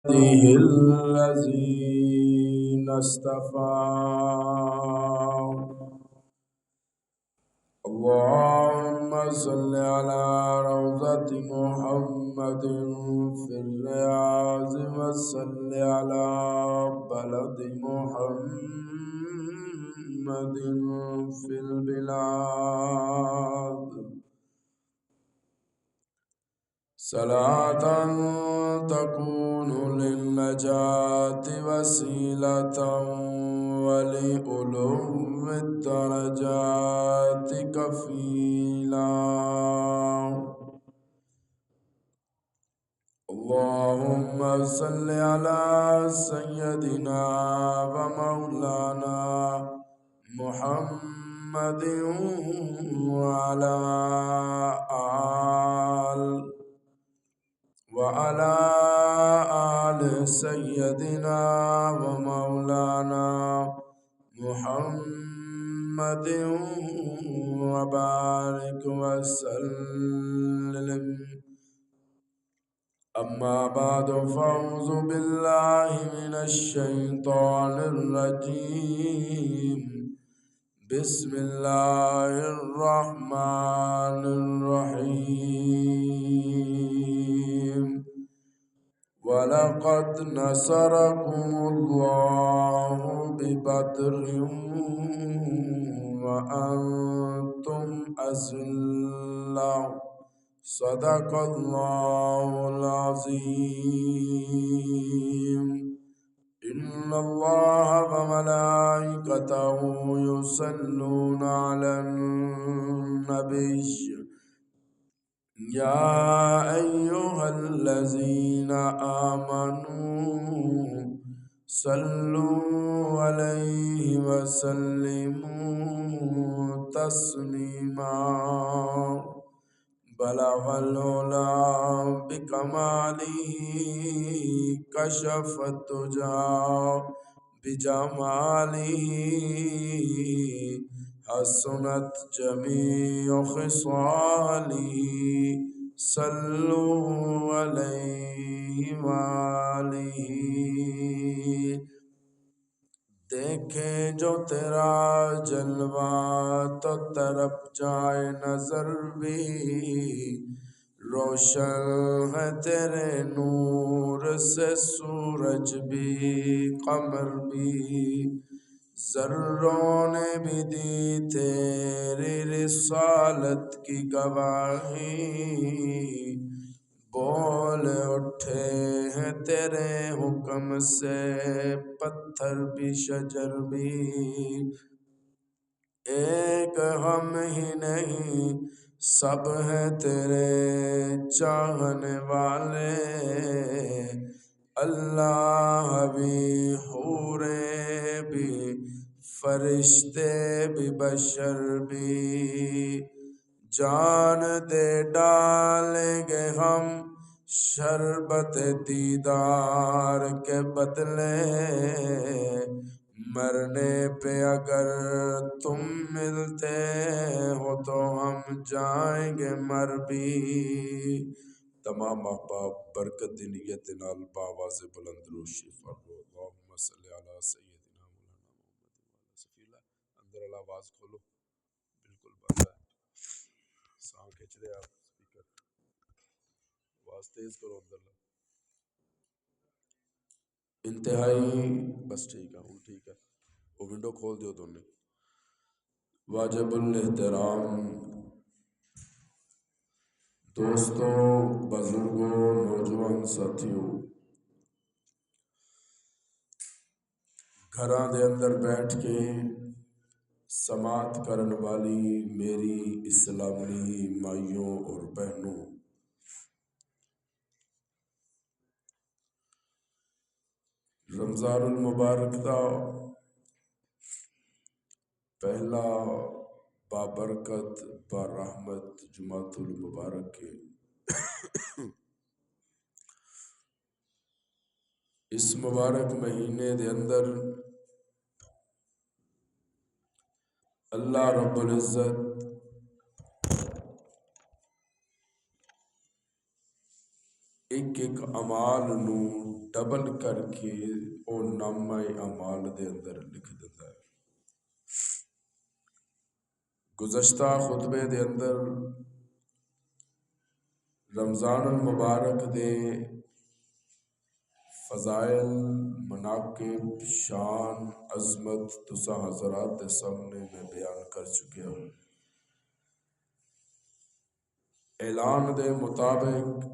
الذين اصطفى اللهم صل على روضة محمد في الرياض وصل على بلد محمد في البلاد صلاة تكون للنجاة وسيلة ولعلو الدرجات كفيلا اللهم صل على سيدنا ومولانا محمد وعلى آل سيدنا ومولانا محمد وبارك وسلم أما بعد فأعوذ بالله من الشيطان الرجيم بسم الله الرحمن الرحيم ولقد نصركم الله ببدر وأنتم أذلة صدق الله العظيم إن الله وملائكته يصلون على النبي يا أيها الذين آمنوا صلوا عليه وسلموا تسليما بلغ العلا بكماله كشف الدجى بجماله حسنت جميع خصاله صلوا علیہ وآلہ دیکھے جو تیرا جلوہ تو طرف جائے نظر بھی روشن ہے تیرے نور سے سورج بھی قمر بھی ذروں نے بھی دی تیری رسالت کی گواہی بول اٹھے ہیں تیرے حکم سے پتھر بھی شجر بھی ایک ہم ہی نہیں سب ہیں تیرے چاہنے والے اللہ بھی حوریں بھی فرشتے بھی بشر بھی جان دے ڈالیں گے ہم شربت دیدار کے بدلے مرنے پہ اگر تم ملتے ہو تو ہم جائیں گے مر بھی تمام احباب برکت دی نیت نال باواز بلند روشی فرمو اللہم صلی علی سیدنا مولانا محمد صفی اللہ اندر اللہ آواز کھولو بالکل بند ہے ساؤنڈ کھچ رہے آپ سپیکر آواز تیز کرو اندر اللہ انتہائی بس ٹھیک ہے ہوں ٹھیک ہے وہ ونڈو کھول دیو دونوں واجب الاحترام دوستوں بزرگوں نوجوان ساتھیوں گھراں دے اندر بیٹھ کے سماعت کرن والی میری اسلامی مائیوں اور بہنوں رمضان المبارک دا پہلا بابرکت برحمت جمعۃ المبارک کے اس مبارک مہینے دے اندر اللہ رب العزت ایک ایک اعمال نو ڈبل کر کے وہ نامہ اعمال دے اندر لکھ دیتا ہے۔ گزشتہ خطبے دے اندر رمضان المبارک دے فضائل، مناقب، شان، عظمت تساں حضرات دے سامنے میں بیان کر چکے ہوں۔ اعلان دے مطابق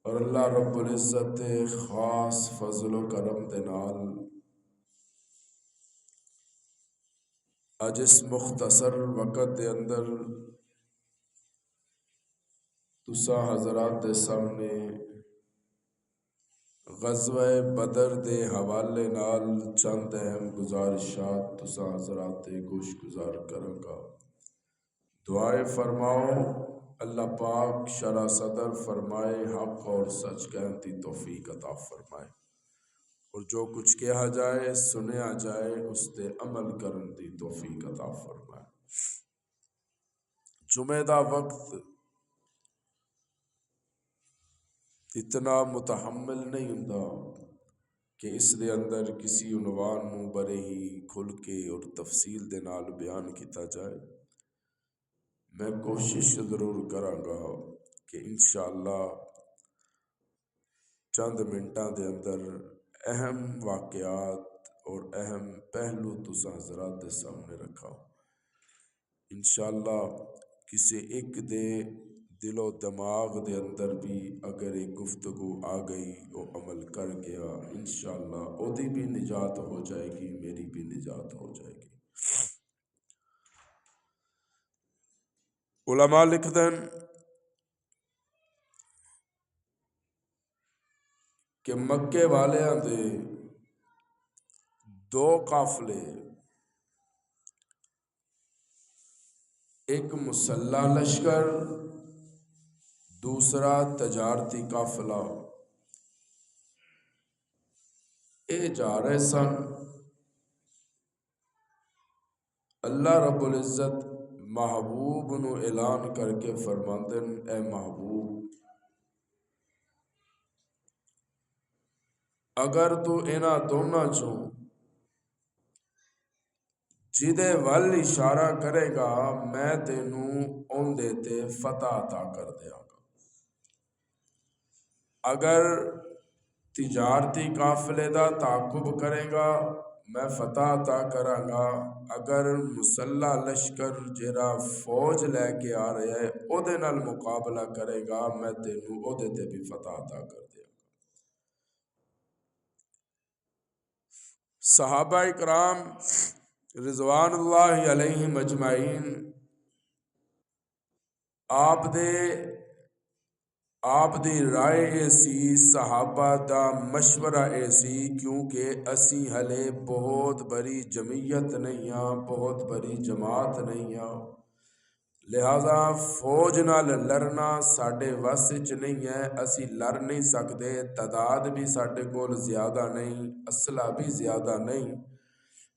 اور اللہ رب العزت دے خاص فضل و کرم دے نال اج اس مختصر وقت دے اندر تساں حضرات دے سامنے غزوہ بدر دے حوالے نال چند اہم گزارشات تساں حضرات دے گوش گزار کراں گا۔ دعائے فرماؤ اللہ پاک شرح صدر فرمائے، حق اور سچ کہنے کی توفیق عطا فرمائے، اور جو کچھ کہا جائے سنیا جائے اس تے عمل کرن دی توفیق عطا فرمائے۔ جمعہ دا وقت اتنا متحمل نہیں ہوندا کہ اس دے اندر کسی عنوان نو بڑے ہی کھل کے اور تفصیل دے نال بیان کیتا جائے۔ میں کوشش ضرور کراں گا کہ انشاءاللہ چند منٹاں دے اندر اہم واقعات اور اہم پہلو تساں حضرات دے سامنے رکھا۔ انشاءاللہ کسی ایک دے دل و دماغ دے اندر بھی اگر ایک گفتگو آ گئی وہ عمل کر گیا، انشاءاللہ او دی بھی نجات ہو جائے گی، میری بھی نجات ہو جائے گی۔ علماء لکھتے ہیں کہ مکے والیاں دے دو قافلے، ایک مسلح لشکر دوسرا تجارتی قافلہ، اے جا رہے سن۔ اللہ رب العزت محبوب نو اعلان کر کے فرماندے ہیں، اے محبوب اگر تو انہاں دونوں چوں جدے ول اشارہ کرے گا میں تینوں اوندے تے فتح عطا کر دیاں گا۔ اگر تجارتی قافلے دا تعاقب کرے گا میں فتح عطا کراں گا، اگر مسلح لشکر جیڑا فوج لے کے آ رہا ہے او دے نال مقابلہ کرے گا میں تینوں او دے تے بھی فتح عطا کر دیاں گا۔ صحابہ اکرام رضوان اللہ علیہم اجمعین آپ دی رائے اے سی، صحابہ دا مشورہ اے سی، کیونکہ اسی ہلے بہت بڑی جمعیت نہیں ہاں، بہت بڑی جماعت نہیں ہاں، لہذا فوج نال لڑنا ساڈے وس وچ نہیں ہے، اسی لڑ نہیں سکتے، تعداد بھی ساڈے کول زیادہ نہیں، اسلحہ بھی زیادہ نہیں،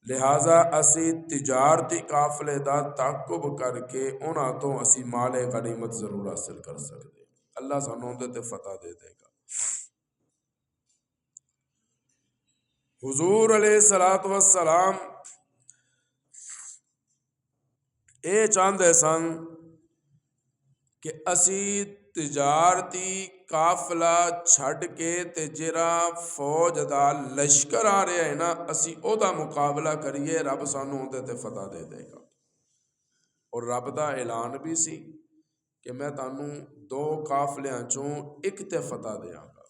لہذا اسی تجارتی قافلے دا تعاقب کر کے انہاں تو اسی مال غنیمت ضرور حاصل کر سکتے، اللہ سانوں دے تے فتح دے دے گا۔ حضور علیہ الصلوۃ والسلام اے چاہندے سن کہ اسی تجارتی قافلہ چھڈ کے تے جڑا فوج دا لشکر آ رہا ہے نا اسی او دا مقابلہ کریے، رب سانوں دے تے فتح دے دے گا۔ اور رب دا اعلان بھی سی کہ میں تانوں دو قافلیاں چوں ایک تے فتح دیاں گا۔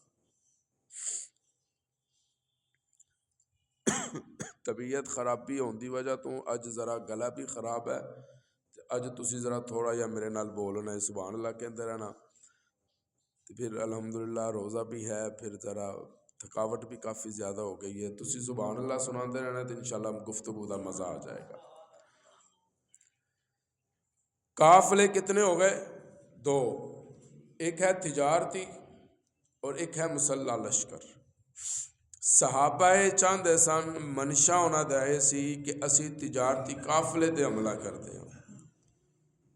طبیعت خرابی ہون دی وجہ تو اج ذرا گلا بھی خراب ہے، اج تسی ذرا تھوڑا یا میرے نال بولنا ہے، سبحان اللہ کہندے رہنا، پھر الحمدللہ روزہ بھی ہے، پھر ذرا تھکاوٹ بھی کافی زیادہ ہو گئی ہے، تسی سبحان اللہ سناندے رہنا تو انشاءاللہ گفتگو دا مزہ آ جائے گا۔ قافلے کتنے ہو گئے؟ دو، ایک ہے تجارتی اور ایک ہے مسلح لشکر۔ صحابہ چاہندے سن، منشا انہاں دا اے سی کہ اسی تجارتی قافلے تے حملہ کردے ہاں۔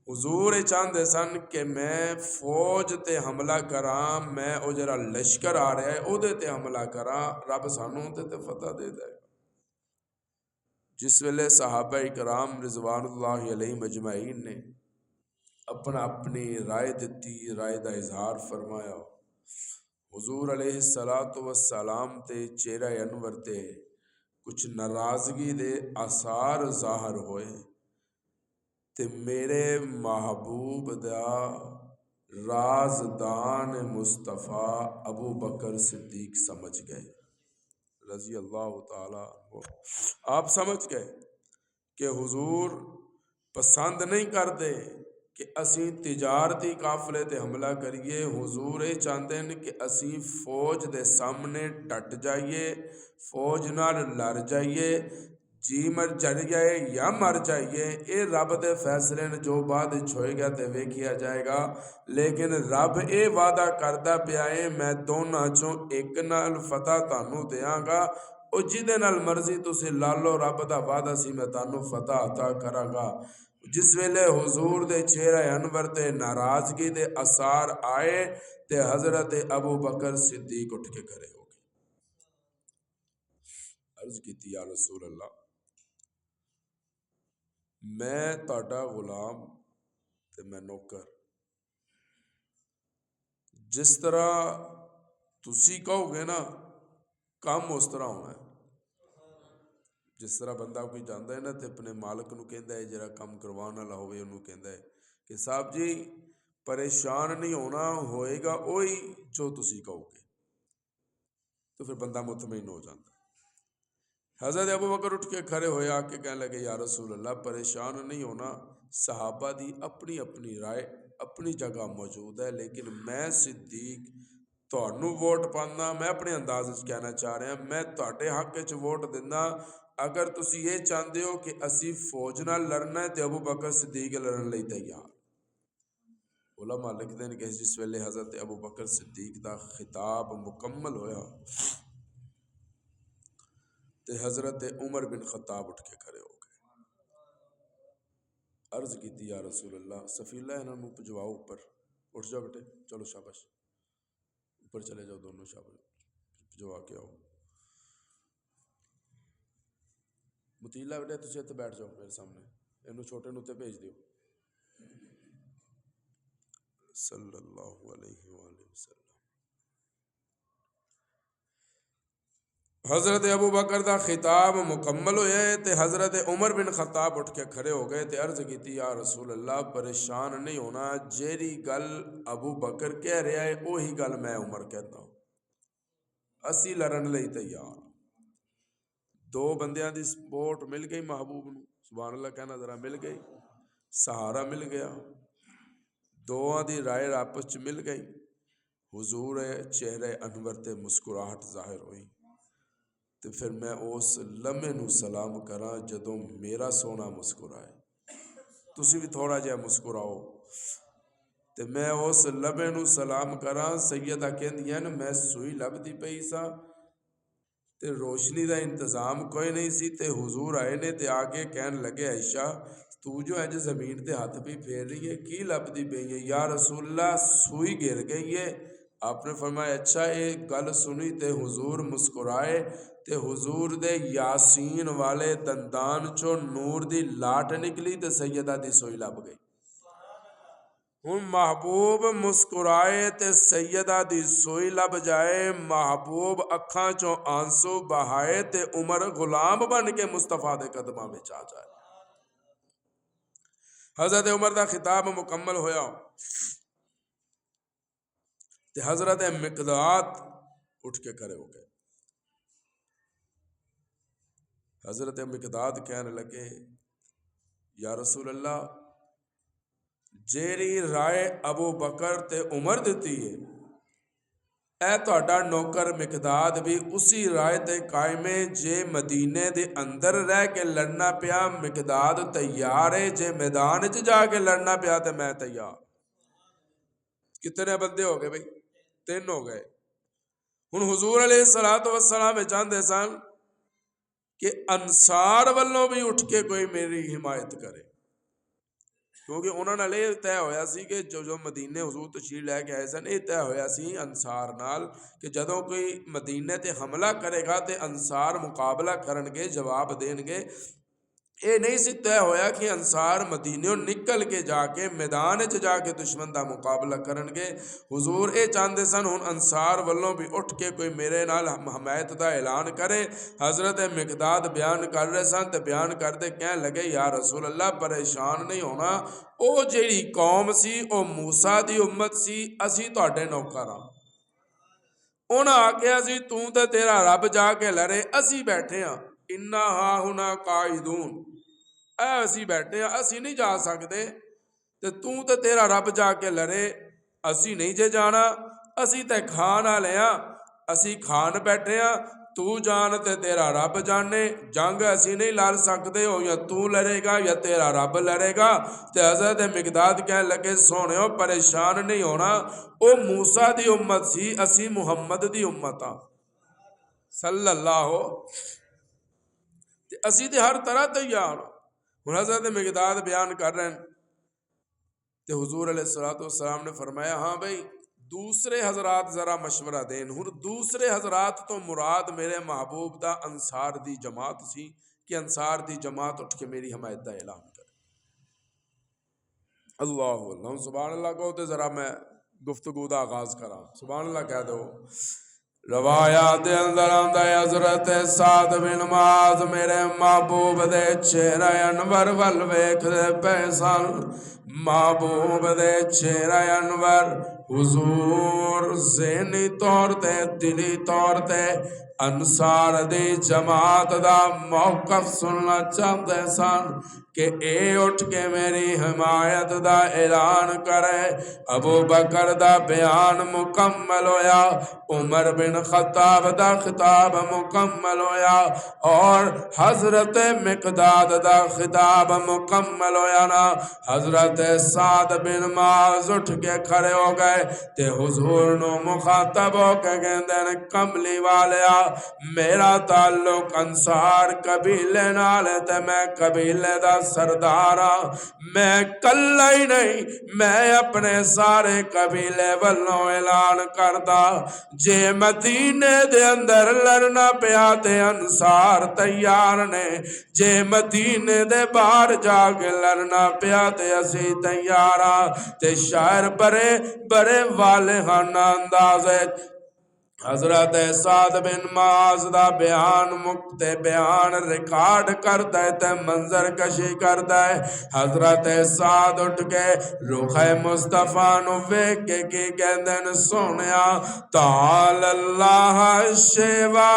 حضور یہ چاہتے سن کہ میں فوج تے حملہ کراں، میں او جڑا لشکر آ رہا ہے او دے تے حملہ کراں، رب سانوں تے فتح دے دے۔ جس ویلے صحابہ اکرام رضوان اللہ علیہ مجمعین نے اپنی رائے دیتی، رائے دا اظہار فرمایا، حضور علیہ السلام تے چہرہ انور تے کچھ ناراضگی دے آثار ظاہر ہوئے تے میرے محبوب دا رازدان مصطفیٰ ابو بکر صدیق سمجھ گئے رضی اللہ تعالی عنہ۔ آپ سمجھ گئے کہ حضور پسند نہیں کرتے کہ اسی تجارتی قافلے تے حملہ کریے، حضور یہ چاہتے ہیں کہ اسی فوج دے سامنے ڈٹ جائیے، فوج نال لڑ جائیے، جی مر چڑھ جائے یا مر جائیے، اے رب دے فیصلے نے جو بعد چھوئے گا تے ویکھیا جائے گا، لیکن رب اے وعدہ کردا پیا ہے میں دونوں چوں ایک نال فتح تانوں دیاں گا، او جدے نال مرضی تسی لا لو، رب دا وعدہ سی میں تانوں فتح عطا کراں گا۔ جس ویلے حضور دے چہرہ انور تے ناراضگی دے اثار آئے تے حضرت ابو بکر صدیق اٹھ کے کھڑے ہو گئے، عرض کیتی یا رسول اللہ میں تہاڈا غلام تے میں نوکر، جس طرح تسی کہو گے نا کام اس طرح ہونا ہے۔ جس طرح بندہ کوئی جاندا ہے نا تے اپنے مالک نو کہندا ہے جڑا کام کروانے والا ہوئے انہوں کہندا ہے کہ صاحب جی پریشان نہیں ہونا، ہوئے گا وہی جو تسی کہو گے، تو پھر بندہ مطمئن ہو جاتا۔ حضرت ابو بکر اٹھ کے کھڑے ہوئے آ کے کہنے لگے یا رسول اللہ پریشان نہیں ہونا، صحابہ دی اپنی اپنی رائے اپنی جگہ موجود ہے، لیکن میں صدیق تہانوں ووٹ پانا، میں اپنے انداز کہنا چاہ رہا ہوں، میں تہاڈے حق وچ ووٹ دینا، اگر تسی یہ چاہتے ہو کہ اسی فوج نال لڑنا ہے تے ابو بکر صدیق لڑن لئی تیار۔ علماء لکھتے ہیں کہ جس ویلے حضرت ابو بکر صدیق دا خطاب مکمل ہویا تے حضرت عمر بن خطاب اٹھ کے کھڑے ہو گئے، عرض کیتی یا رسول اللہ سفیلہ انہوں نے پجواؤ اوپر، اٹھ جاؤ بیٹے، چلو شاباش اوپر چلے جاؤ، دونوں شاباش پجوا کے آؤ، مطیلہ بیٹے تسی اتنے بیٹھ جاؤ میرے سامنے، انہوں چھوٹے نو تے بھیج دیو صلی اللہ علیہ وآلہ وسلم۔ حضرت ابو بکر دا خطاب مکمل ہویا ہے تے حضرت عمر بن خطاب اٹھ کے کھڑے ہو گئے تے عرض کیتی یا رسول اللہ پریشان نہیں ہونا، جیڑی گل ابو بکر کہہ رہا ہے وہی گل میں عمر کہتا ہوں، اسی لڑن لئی تیار۔ دو بندیاں دی سپورٹ مل گئی محبوب نو، سبحان اللہ کہنا ذرا، مل گئی، سہارا مل گیا، دوواں دی رائے آپس چ مل گئی، حضور چہرے انور تے مسکراہٹ ظاہر ہوئی، تو پھر میں اس لمحے نو سلام کراں جدوں میرا سونا مسکرائے، تسی بھی تھوڑا جہا مسکراؤ، تو میں اس لمحے نو سلام کراں، سیدہ کہندیاں میں سوئی لبدی پئی سا تے روشنی دا انتظام کوئی نہیں سی، تے حضور آئے نے تے آگے کہن لگے عائشہ تو جو ہے جو زمین تے ہاتھ بھی پھیر رہی ہے کی لبدی پئی ہے؟ یا رسول اللہ سوئی گر گئی ہے۔ آپ نے فرمایا اچھا، ایک گل سنی تے حضور مسکرائے تے حضور دے یاسین والے دندان چو نور دی لاٹ نکلی تے سیدہ دی سوئی لب گئی۔ ہن محبوب مسکرائے تے سیدہ دی سوئی لب جائے، محبوب اکھاں چوں آنسو بہائے تے عمر غلام بن کے مصطفیٰ دے قدماں وچ آ جائے۔ حضرت عمر دا خطاب مکمل ہویا تے حضرت مقداد اٹھ کے کھڑے ہو گئے، حضرت مقداد کہنے لگے یا رسول اللہ جیڑی رائے ابو بکر تے عمر دیتی ہے اے تہاڈا نوکر مقداد بھی اسی رائے تے قائم ہے، جے مدینے دے اندر رہ کے لڑنا پیا مقداد تیار ہے، جے میدان چ جا کے لڑنا پیا تے میں تیار۔ کتنے بندے ہو گئے بھائی؟ 3 ہو گئے۔ ہن حضور علیہ السلام چاہتے سن کہ انصار والوں بھی اٹھ کے کوئی میری حمایت کرے، کیونکہ انہوں نے یہ طے ہویا سی کہ جو مدینے حضور تشریف لے کے آئے سن، یہ طے ہویا سی انصار نال کہ جدوں کوئی مدینے تے حملہ کرے گا تے انصار مقابلہ کرن گے، جواب دین گے۔ یہ نہیں سی طے ہویا کہ انصار مدینیوں نکل کے جا کے میدان چ جا کے دشمن دا مقابلہ کرن گے۔ حضور اے چاہتے سن ہن انصار والوں بھی اٹھ کے کوئی میرے نال حمایت دا اعلان کرے۔ حضرت مقداد بیان کر رہے سن تے بیان کرتے کہنے لگے یا رسول اللہ پریشان نہیں ہونا، او جیڑی قوم سی او موسیٰ دی امت سی، اسی تہاڈے نوکر ہاں۔ انہاں آکھیا سی تو تے تیرا رب جا کے لڑے، اسی بیٹھے ہاں، انا ہا ہنا قائدون، اے اسی بیٹھے ہاں، اسی نہیں جا سکتے، تے تیرا رب جا کے لڑے، اسی نہیں جے جانا، اسی تے کھان والے ہاں، اسی کھان بیٹھے ہاں، تو جان تے تیرا رب جانے، جنگ اسی نہیں لڑ سکتے ہو، یا تو لڑے گا یا تیرا رب لڑے گا۔ تے حضرت مقداد کہنے لگے سونےو پریشان نہیں ہونا، او موسیٰ دی امت سی، اسی محمد دی امت ہاں صلی اللہ ہو، تے اسی تے ہر طرح تیار ہوں۔ حضرت مقداد بیان کر رہے ہیں تے حضور علیہ السلام نے فرمایا ہاں بھائی دوسرے حضرات ذرا مشورہ دین۔ ہن دوسرے حضرات تو مراد میرے محبوب دا انصار دی جماعت سی کہ انصار دی جماعت اٹھ کے میری حمایت دا اعلان کرے۔ اللہ اللہ سبحان اللہ کہو تے ذرا میں گفتگو دا آغاز کراں، سبحان اللہ کہہ دو۔ روایات اندر آندا ہے حضرت سعد بن معاذ میرے محبوب دے چہرہ انور ول ویکھ دے پے سن، محبوب دے چہرہ انور حضور ذہنی طور تے دلی طور تے انصار دی جماعت دا موقف سننا چاہتے سن کہ اے اٹھ کے میری حمایت دا اعلان کرے۔ ابو بکر دا بیان مکمل ہویا، عمر بن خطاب دا خطاب مکمل ہویا، اور حضرت مقداد دا خطاب مکمل ہویا نا۔ حضرت سعد بن معاذ اٹھ کے کھڑے ہو گئے تے حضور نو مخاطب ہو کے کہندے کملی والیا میرا تعلق انصار قبیلے نال تے میں قبیلے دا سردار ہاں، میں کلا ہی نہیں میں اپنے سارے قبیلے والوں اعلان کردا جے مدینے دے اندر لڑنا پیا تے انصار تیار نے، جے مدینے دے باہر جا کے لڑنا پیا تے اسی تیار ہاں۔ تے شاعر بڑے بڑے والہانہ انداز ہے حضرت سعد بن معاذ دا بیان مکتے بیان ریکارڈ کرتا ہے تے منظر کشی کرتا ہے۔ حضرت سعد اٹھ کے رخ مصطفیٰ نو ویکھ کے کی کہندے سونیا تعال اللہ شیوا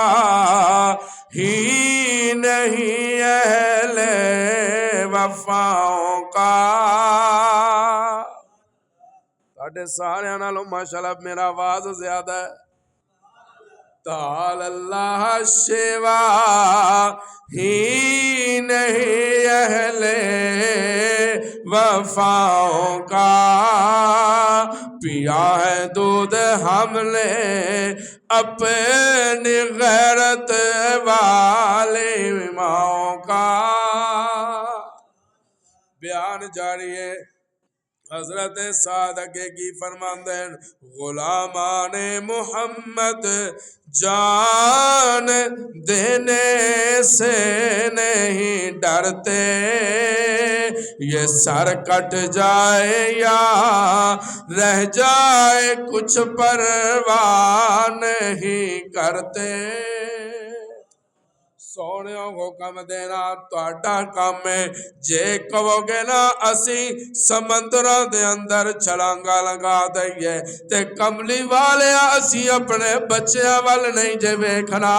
ہی نہیں اہل وفاؤں کا۔ ساڈے سارے نالوں ماشاءاللہ میرا آواز زیادہ ہے۔ تعال اللہ شیوا ہی نہیں اہل وفاؤں کا، پیا ہے دودھ ہم نے اپنی غیرت والی ماؤں کا۔ بیان جاری ہے۔ حضرت سعد کے کی فرماندے ہیں غلامان محمد جان دینے سے نہیں ڈرتے، یہ سر کٹ جائے یا رہ جائے کچھ پرواہ نہیں کرتے۔ سونے حکم دینا تہاڈا کام ہے، جے کہو گے نا اسی سمندراں دے اندر چھلانگا لگا دئیے تے کملی والے اسی اپنے بچیاں وال نہیں جے ویکھنا،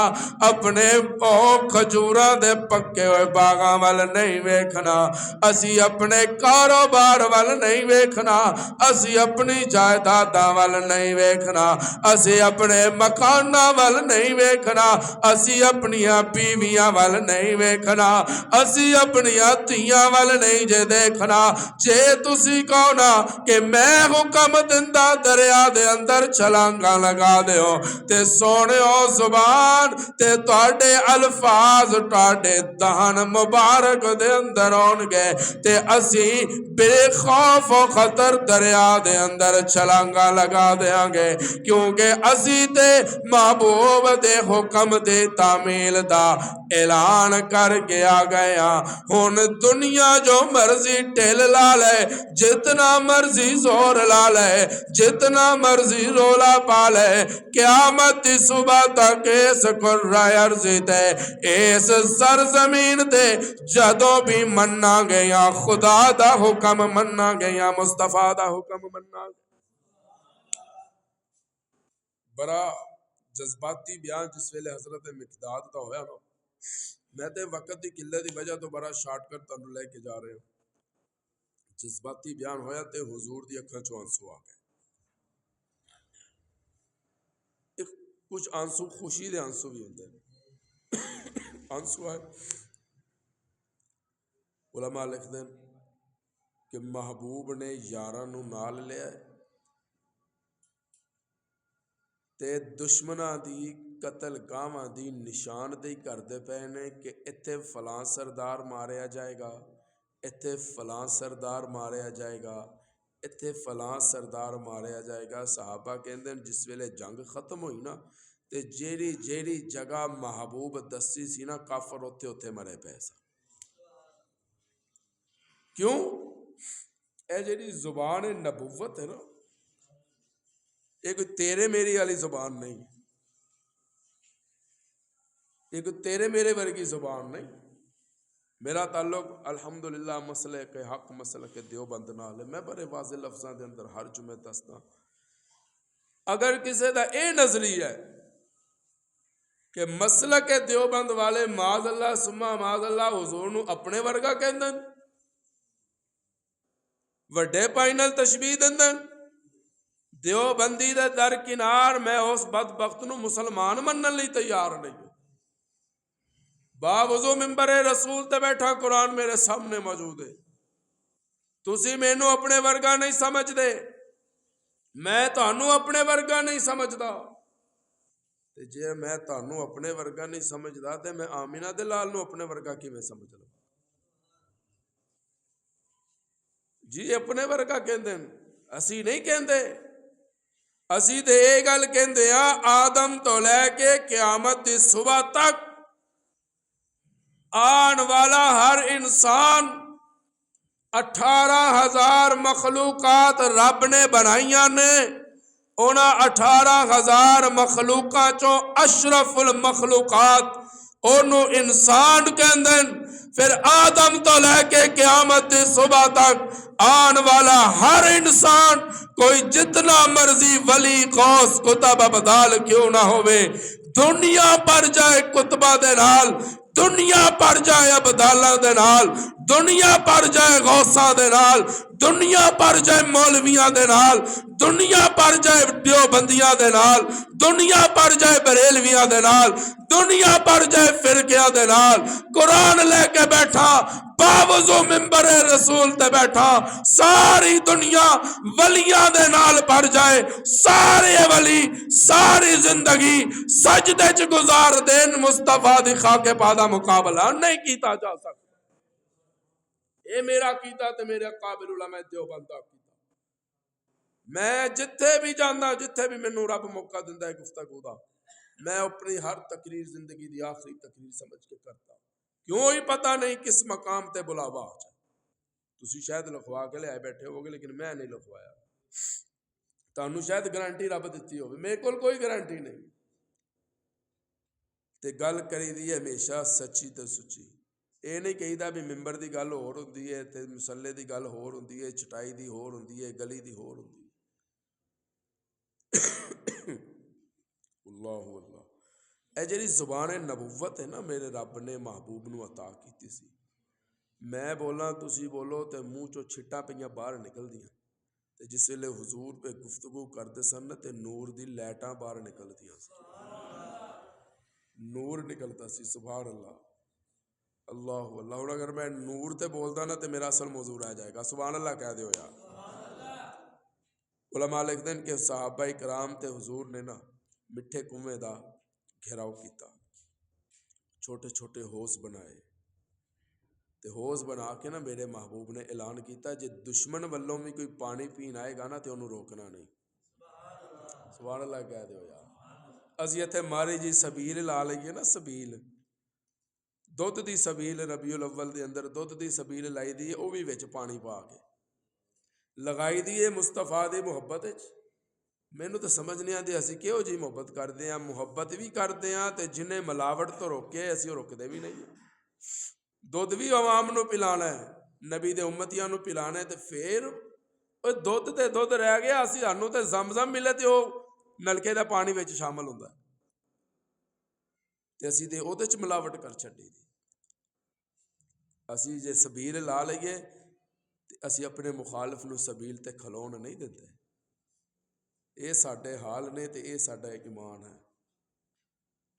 اپنے او کھجوراں دے پکے ہوئے باغاں وال نہیں ویکھنا، اسی اپنے کاروبار وال نہیں ویکھنا، اسی اپنی جائیداداں وال نہیں ویکھنا، اسی اپنے مکاناں وال نہیں ویکھنا، اسی اپنی بیویاں بیویاں وال نہیں ویکھنا، اسی اپنیاں تھیاں وال نہیں جے دیکھنا۔ جے تسی کہنا کہ میں حکم دندا دریا دے اندر چھلانگا لگا دیو تے سونے او زبان تے تواڈے الفاظ تواڈے دہن مبارک دے اندر آن گے تے اسی بے خوف و خطر دریا دے اندر چھلانگا لگا دیاں گے، کیونکہ اسی تے محبوب دے حکم دے تعمیل دا اعلان کر گیا گیا۔ ہن دنیا جو مرضی ٹھل لا لے، جتنا مرضی زور لا لے، جتنا مرضی رولا پا لے، قیامت دی صبح تک اس کرۂ ارض تے اس سرزمین تے جدوں بھی مننا گیا خدا دا حکم مننا گیا، مصطفیٰ دا حکم مننا گیا۔ بڑا جذباتی بیان جس ویلے حضرت مقداد دا ہویا نا، میں تے وقت دی قلت دی وجہ تو بڑا شارٹ کٹ تانوں لے کے جا رہے ہوں۔ جذباتی بیان ہویا تے حضور دی اکھاں چوں آنسو آ گئے، کچھ آنسو خوشی دے آنسو بھی ہوندے آنسو آئے۔ علماء لکھ دیں کہ محبوب نے یاراں نوں نال لیا تے دشمناں دی قتل گاواں دی نشاندہی کردے پے نے کہ اتھے فلاں سردار ماریا جائے گا، اتھے فلاں سردار ماریا جائے گا، اتھے فلاں سردار ماریا جائے گا۔ صحابہ کہندے جس ویلے جنگ ختم ہوئی نا تے جیڑی جیڑی جگہ محبوب دسی سی نا کافر اتھے اتھے مرے پے سا۔ کیوں؟ اے جیڑی زبان نبوت ہے نا، یہ کوئی تیرے میری والی زبان نہیں، یہ کوئی تیرے میرے ورگی زبان نہیں۔ میرا تعلق الحمدللہ مسئلے کے حق مسئلے کے دیوبند نال ہے، میں بڑے واضح لفظاں دے اندر ہر جمعے دستا، اگر کسی دا اے نظریہ ہے کہ مسلک دیوبند والے معاذ اللہ ثم معاذ اللہ حضور نو اپنے ورگا کہندن، وڈے پائنل تشبیہ دندن، دیوبندی دے درکنار میں اس بدبخت نو مسلمان منن لئی تیار نہیں، باوضو ممبر رسول تے بیٹھا قرآن میرے سامنے موجود ہے، تسی مینوں اپنے ورگا نہیں سمجھ دے، میں تانوں اپنے ورگا نہیں سمجھدا، تے جے میں تانوں اپنے ورگا نہیں سمجھدا تے میں آمینہ دے لال نو اپنے ورگا کیویں سمجھ لوں؟ جی اپنے ورگا کہندے اسی نہیں کہندے، اسی تے اے گل کہندے ہاں آدم تو لے کے قیامت دی صبح تک آن والا ہر انسان 18,000 مخلوقات رب نے بنائیاں نے، انہاں 18,000 مخلوقاں چوں اشرف المخلوقات انہوں انسان کہندے، پھر آدم تو لے کے قیامت دی صبح تک آن والا ہر انسان کوئی جتنا مرضی ولی غوث کتب ابدال کیوں نہ ہوئے، دنیا پر جائے کتبہ دے نال، دنیا پر جائے ابدالاں دے نال، دنیا پر جائے غوثاں دے نال، دنیا پر جائے مولویاں دے نال، دنیا پر جائے دیوبندیاں دے نال، دنیا پر جائے بریلویاں دے نال، دنیا پر جائے فرقیاں دے نال، قرآن لے کے بیٹھا باوضو ممبر رسول تے بیٹھا، ساری دنیا ولیاں دے نال پر جائے، سارے ولی ساری زندگی سجدے چ گزار دین، مصطفیٰ دی خاک پادا مقابلہ نہیں کیتا جا سکتا۔ اے میرا کیتا تے میرے قابل علماء دیوبند دا کیتا، میں جتھے بھی جانا، جتھے بھی مینوں رب موقع دیندا ہے گفتگو دا، میں اپنی ہر تقریر زندگی دی آخری تقریر سمجھ کے کرتا، کیوں ہی پتہ نہیں کس مقام تے بلاوا آ جائے۔ تسی شاید لکھوا کے لے آئے بیٹھے ہوگے لیکن میں نہیں لکھوایا، تانوں شاید گارنٹی رب دتی ہوگی، میرے کول کوئی گارنٹی نہیں، تے گل کری دی ہمیشہ سچی تے سچی، اے نہیں کہیدا بھی ممبر دی گل ہور ہوندی ہے تے مصلے دی گل ہور ہوندی ہے، چٹائی دی ہور ہوندی ہے، گلی دی ہور ہوندی ہے۔ اللہ اللہ، اے جڑی زبان نبوت ہے نا میرے رب نے محبوب نو عطا کیتی سی، میں بولاں تسی بولو تے منہ چو چھٹا پئیاں باہر نکل دیاں، تے جس ویلے حضور پہ گفتگو کردے سن تے نور دی لائٹاں باہر نکل دیاں سی، نور نکلتا سی. سبحان اللہ اللہ اللہ. ہوں اگر میں نور تے بولدا نا تو میرا اصل موضوع رہ جائے گا. سبحان اللہ کہہ دیو یار. علماء لکھتے ہیں کہ صحابہ کرام تے حضور نے نا مٹھے کنویں دا گھیراؤ کیتا, چھوٹے چھوٹے ہوس بنائے تے ہوس بنا کے نا میرے محبوب نے اعلان کیتا جے دشمن والوں بھی کوئی پانی پین آئے گا نا تے انہوں روکنا نہیں. سبحان اللہ کہہ دیو یار. اسی اتھے ماری جی سبیل لا لئیے نا, سبیل دودھ دی سبیل ربیع الاول دے اندر دودھ دی سبیل لائی دی, او بھی وچ پانی پا کے لگائی دی مصطفیٰ دی محبت وچ. مینوں تو سمجھ نہیں آتی اسی کہو جی محبت کرتے ہیں. محبت بھی کرتے ہیں تے جنہیں ملاوٹ تو روکے اسی روکتے بھی نہیں. دودھ بھی عوام نو پلانا ہے, نبی دے امتیاں نو پلانا ہے, تے پھر دودھ تے دودھ رہ گیا اسی سانوں تے زمزم ملے تے او نلکے دا پانی وچ شامل ہوندا ہے تے اسی تے اودے وچ ملاوٹ کر چھڈی دی. اسی جے سبیل لا لئیے تے اسی اپنے مخالف نو سبیل تے کھلون نہیں دیندے. اے ساڈے حال نے تے اے ساڈا ایمان ہے.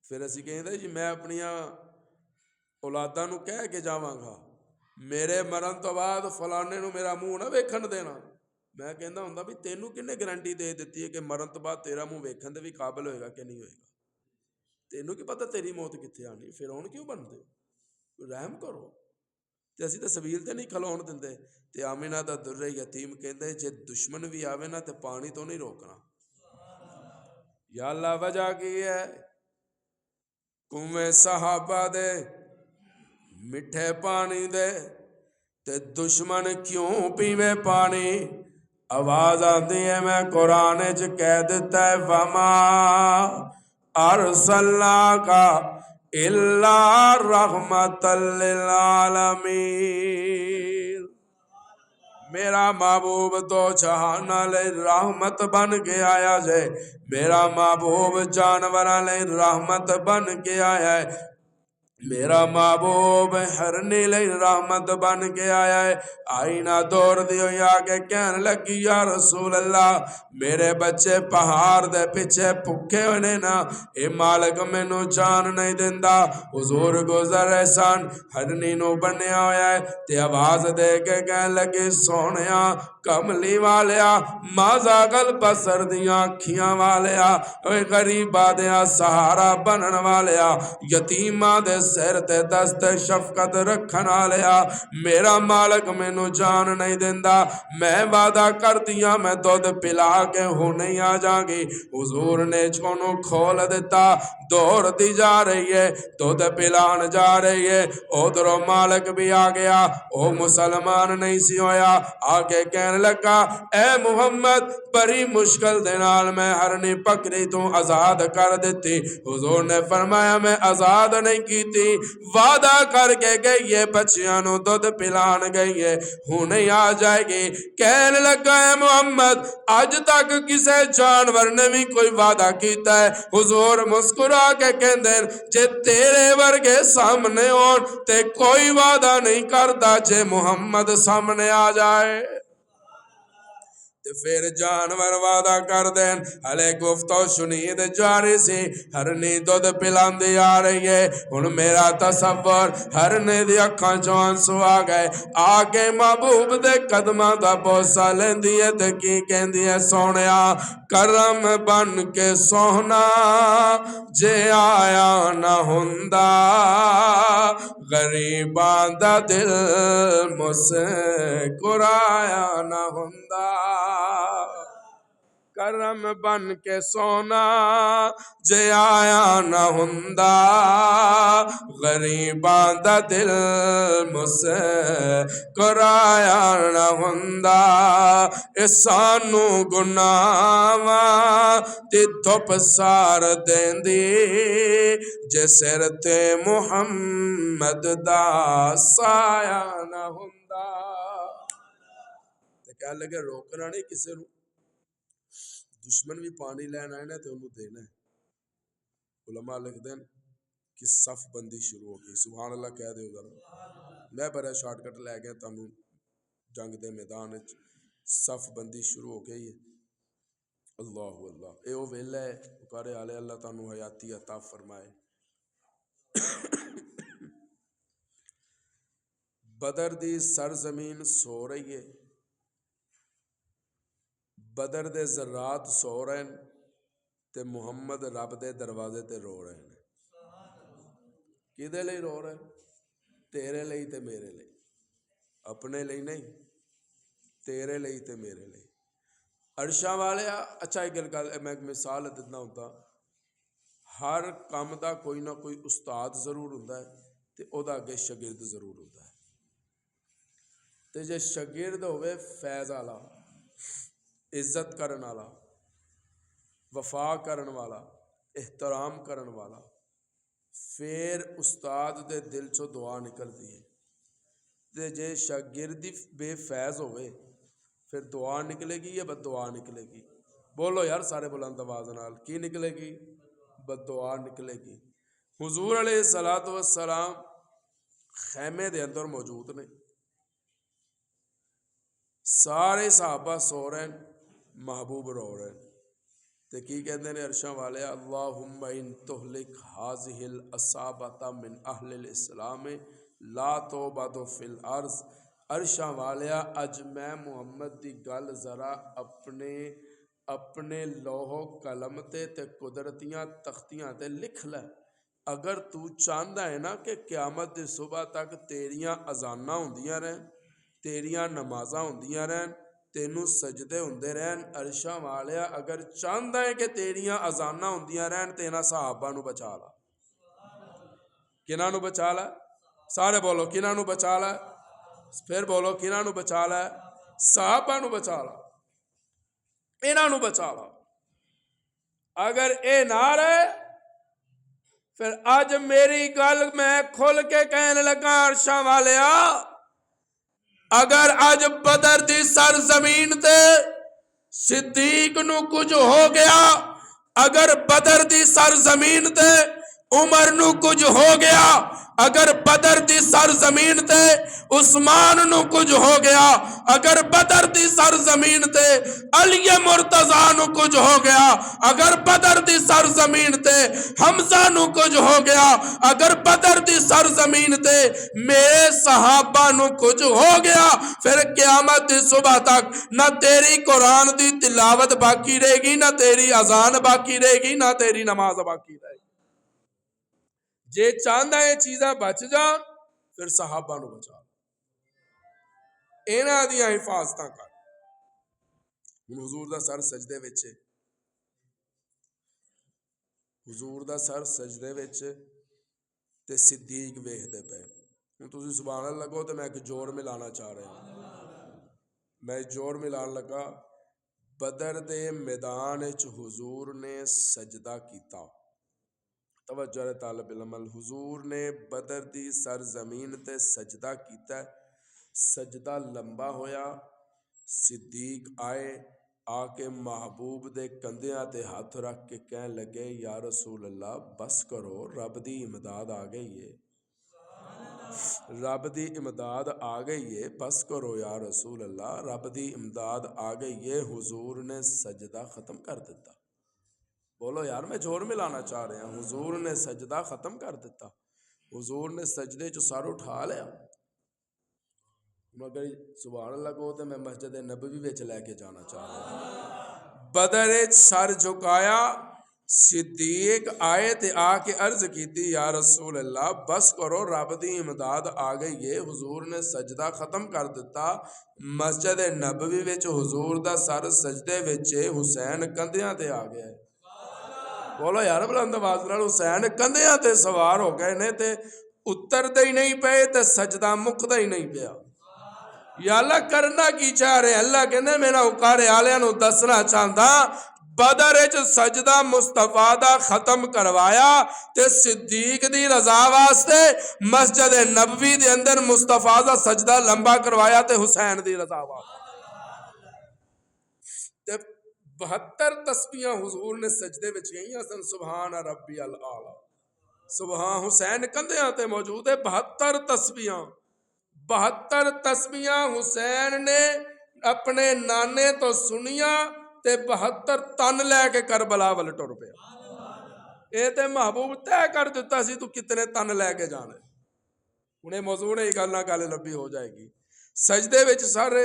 پھر اسی کہندے جی میں اپنیاں اولاداں نو کہہ کے جاواں گا میرے مرن تو بعد فلانے نو میرا منہ نہ ویکھن دینا. میں کہندا ہوندا بھی تینوں کنے گارنٹی دے دتی ہے کہ مرن تو بعد تیرا منہ ویکھن دے بھی قابل ہوئے گا کہ نہیں ہوئے گا؟ تینوں کی پتہ تیری موت کتنے آنی. پھر ہن کیوں بندے ہو؟ رحم کرو. تے اسی تے سبیل تے نہیں کھلون دیندے. تے آمینہ دا در یتیم کہندے جے دشمن بھی آوے نا تے پانی تو نہیں روکنا. یا اللہ وجہ کی ہے کنویں صحابہ دے مٹھے پانی دے تے دشمن کیوں پیوے پانی. آواز آتی ہے میں قرآن چ کہہ دیتا ہے وما ارسلناک الا رحمت للعالمین. میرا محبوب تو جہان لے رحمت بن کے آیا جے. میرا محبوب جانوراں لے رحمت بن کے آیا ہے. میرا محبوب ہرنی لئی رحمت بن کے آیا ہے. آئینہ دور دیو یا کے کہنے لگی یا رسول اللہ میرے بچے پہاڑ دے پیچھے پکھے ہونے نا, اے مالک مینوں جان نہیں دیندا. حضور گزر احسان ہرنی نو بنیا ہویا ہے تے آواز دے کے کہنے لگی سونیا کملی والیا مازاغل بسر دیاں کھیاں والیا اے غریبہ دیاں سہارا بنن والیا یتیمہ دے سر تے دست شفقت رکھن والیا میرا مالک مینوں جان نہیں دیندا. میں وعدہ کر دیا میں دودھ پلا کے ہونے آ جاں گی. حضور نے چھونو کھول دیتا, دور دی جا رہی ہے, دودھ پلان جا رہی ہے. ادھروں مالک بھی آ گیا, او مسلمان نہیں سی ہویا. آگے کہنے لگا اے محمد بڑی مشکل دے نال میں ہرنی پکڑی تو آزاد کر دیتی. حضور نے فرمایا میں آزاد نہیں کیتی, وعدہ کر کے گئی ہے بچیاں نو دودھ پلان گئی ہے, ہونے آ جائے گی. کہنے لگا ہے محمد آج تک کسے جانور نے بھی کوئی وعدہ کیتا ہے؟ حضور مسکرا کے کہندے جے تیرے ورگے سامنے ہون تے کوئی وعدہ نہیں کرتا جے محمد سامنے آ جائے تے پھر جانور وعدہ کر دین. ہلے گفتو شنید جاری سی, ہرنی دودھ پلاندی آ رہی ہے. ہن میرا تصور ہرنی دی اکھاں چوں آنسو آ گئے. آگے محبوب دے قدماں دا بوسہ لیندی ہے تے کی کہندی ہے سونیا کرم بن کے سونا جے آیا نہ ہوندا غریباں دا دل مسکرایا نہ ہوندا. کرم بن کے سونا جے آیا نہ ہوندا غریباں دا دل مسکرایا نہ ہوندا. اے سانو گناہاں تے دھپ سار دیندی جے سر تے محمد دا سایہ نہ ہوندا. تے کہنے لگے روکنا نہیں کسے نو, دشمن بھی پانی لین آئے نا تو انہوں دینا ہے. علماء لکھ دیں کہ صف بندی شروع ہو گئی. سبحان اللہ کہہ دے ذرا. میں بڑا شارٹ کٹ لے گیا تانوں جنگ دے میدان وچ. صف بندی شروع ہو گئی ہے. اللہ اللہ اے او ویلا ہے پکارے والے اللہ تانوں حیاتی عطا فرمائے. بدر دی سرزمین سو رہی ہے، بدر دے ذرات سو رہے ہیں تے محمد رب دے دروازے تے رو رہے ہیں۔ کدے لئی رو رہے ہیں؟ تیرے لئی تے میرے لئی، اپنے لئی نہیں، تیرے لئی تے میرے لئی۔ عرشاں والے اچھا ایک گل میں ایک مثال دینا ہوتا، ہر کام دا کوئی نہ کوئی استاد ضرور ہوتا ہے تے او دا اگے شاگرد ضرور ہوتا ہے، تے جے شاگرد ہوئے فیض والا، عزت کرن والا، وفا کرن والا، احترام کرن والا، پھر استاد دے دل چو دعا نکلتی ہے، تے جے شاگردی بے فیض ہوئے پھر دعا نکلے گی یا بد دعا نکلے گی؟ بولو یار سارے بلند آواز نال، کی نکلے گی؟ بد دعا نکلے گی۔ حضور علیہ الصلوۃ والسلام خیمے دے اندر موجود نے، سارے صحابہ سو رہے ہیں، محبوب رو رہے ہیں، تے کی کہتے ہیں عرشاں والے، اللہم ان تہلک ہذہ العصابۃ من اہل الاسلام لا توبۃ فی الارض۔ عرشاں والیا اج میں محمد دی گل ذرا اپنے لوح و قلم تے قدرتیاں تختیاں تے لکھ لے، اگر تو چاہندا ہے نا کہ قیامت دی صبح تک تیریاں اذاناں ہوندیاں رہن، تیریاں نمازاں ہوندیاں رہن، تینوں سجدے ہوندے رہن، عرشاں والیا اگر چاہندا ہے کہ تیریاں اذاناں ہوندیاں رہن تے انہاں صحابہ نو بچا لا۔ کنہاں نو بچا لا؟ سارے بولو کنہاں نو بچا لا؟ پھر بولو کنہاں نو بچا لا؟ صحابہ نو بچا لا، انہاں نو بچا لا۔ اگر اے نہ رہے پھر اج میری گل میں کھل کے کہنے لگا عرشاں والیا، اگر اج بدر دی سرزمین تے صدیق نو کچھ ہو گیا، اگر بدر دی سرزمین تے عمر نو کچھ ہو گیا، اگر بدر دی سرزمین تے عثمان نو کچھ ہو گیا، اگر بدر دی سرزمین تے علی مرتضیٰ نو کچھ ہو گیا، اگر بدر دی سرزمین تے حمزہ نو کچھ ہو گیا، اگر بدر دی سرزمین تے میرے صحابہ نو کچھ ہو گیا، پھر قیامت دی صبح تک نہ تیری قرآن دی تلاوت باقی رہے گی، نہ تیری اذان باقی رہے گی، نہ تیری نماز باقی رہے گی۔ جے چاہندا ہے چیزاں بچ جان پھر صحابہ نو بچا، انہاں دیاں حفاظتاں کر۔ حضور دا سر سجدے وچ، حضور دا سر سجدے وچ تے صدیق ویکھدے پے۔ ہن تسی سبحان اللہ لگو تے میں ایک جوڑ ملانا چاہ رہا ہوں، میں جوڑ ملان لگا۔ بدر دے میدان وچ حضور نے سجدہ کیتا، توجہ طالب علم، حضور نے بدر دی سرزمین تے سجدہ کیتا ہے، سجدہ لمبا ہویا، صدیق آئے، آ کے محبوب دے کندھیاں تے ہاتھ رکھ کے کہنے لگے یا رسول اللہ بس کرو، رب دی امداد آ گئی ہے، رب دی امداد آ گئی ہے، بس کرو یا رسول اللہ، رب دی امداد آ گئی ہے۔ حضور نے سجدہ ختم کر دیتا۔ بولو یار میں جوڑ ملانا چاہ رہا ہوں، حضور نے سجدہ ختم کر دیتا، حضور نے سجدے چ سر اٹھا لیا۔ مگر سبحان اللہ کو تے میں مسجد نبوی وچ لے کے جانا چاہ رہا ہوں۔ بدر وچ سر جھکایا، صدیق آئے تے آ کے عرض کیتی یا رسول اللہ بس کرو، رب دی امداد آ گئی ہے، حضور نے سجدہ ختم کر دیتا۔ مسجد نبوی وچ حضور دا سر سجدے وچ، حسین کندھیاں تے آ گیا ہے۔ بولو یار بلند آواز نال، حسین کندھیاں تے سوار ہو گئے نے تے اتر دے ہی نہیں پئے تے سجدہ مکدا ہی نہیں پیا۔ یا اللہ کرنا کی چاہ رہے؟ اللہ کہندے میرا اوکارے آلیاں نو دسنا چاہندا، بدر وچ سجدہ مصطفیٰ دا ختم کروایا تے صدیق دی رضا واسطے مسجد نبوی دے اندر مصطفیٰ دا سجدہ لمبا کروایا تے حسین دی رضا واسطے۔ 72 تسبیحاں حضور نے سجدے وچ گئیاں سن، سبحان ربی الاعلی، سبحان، حسین کندھیاں تے موجود ہے، 72 تسبیحاں، 72 تسبیحاں حسین نے اپنے نانے تو سنیاں تے 72 تن لے کے کربلا ول ٹر پیا۔ یہ تو محبوب طے کر دیتا سی تو کتنے تن لے کے جانے. انہیں موضوع نے گل نہ گل لمبی ہو جائے گی. سجدے وچ سارے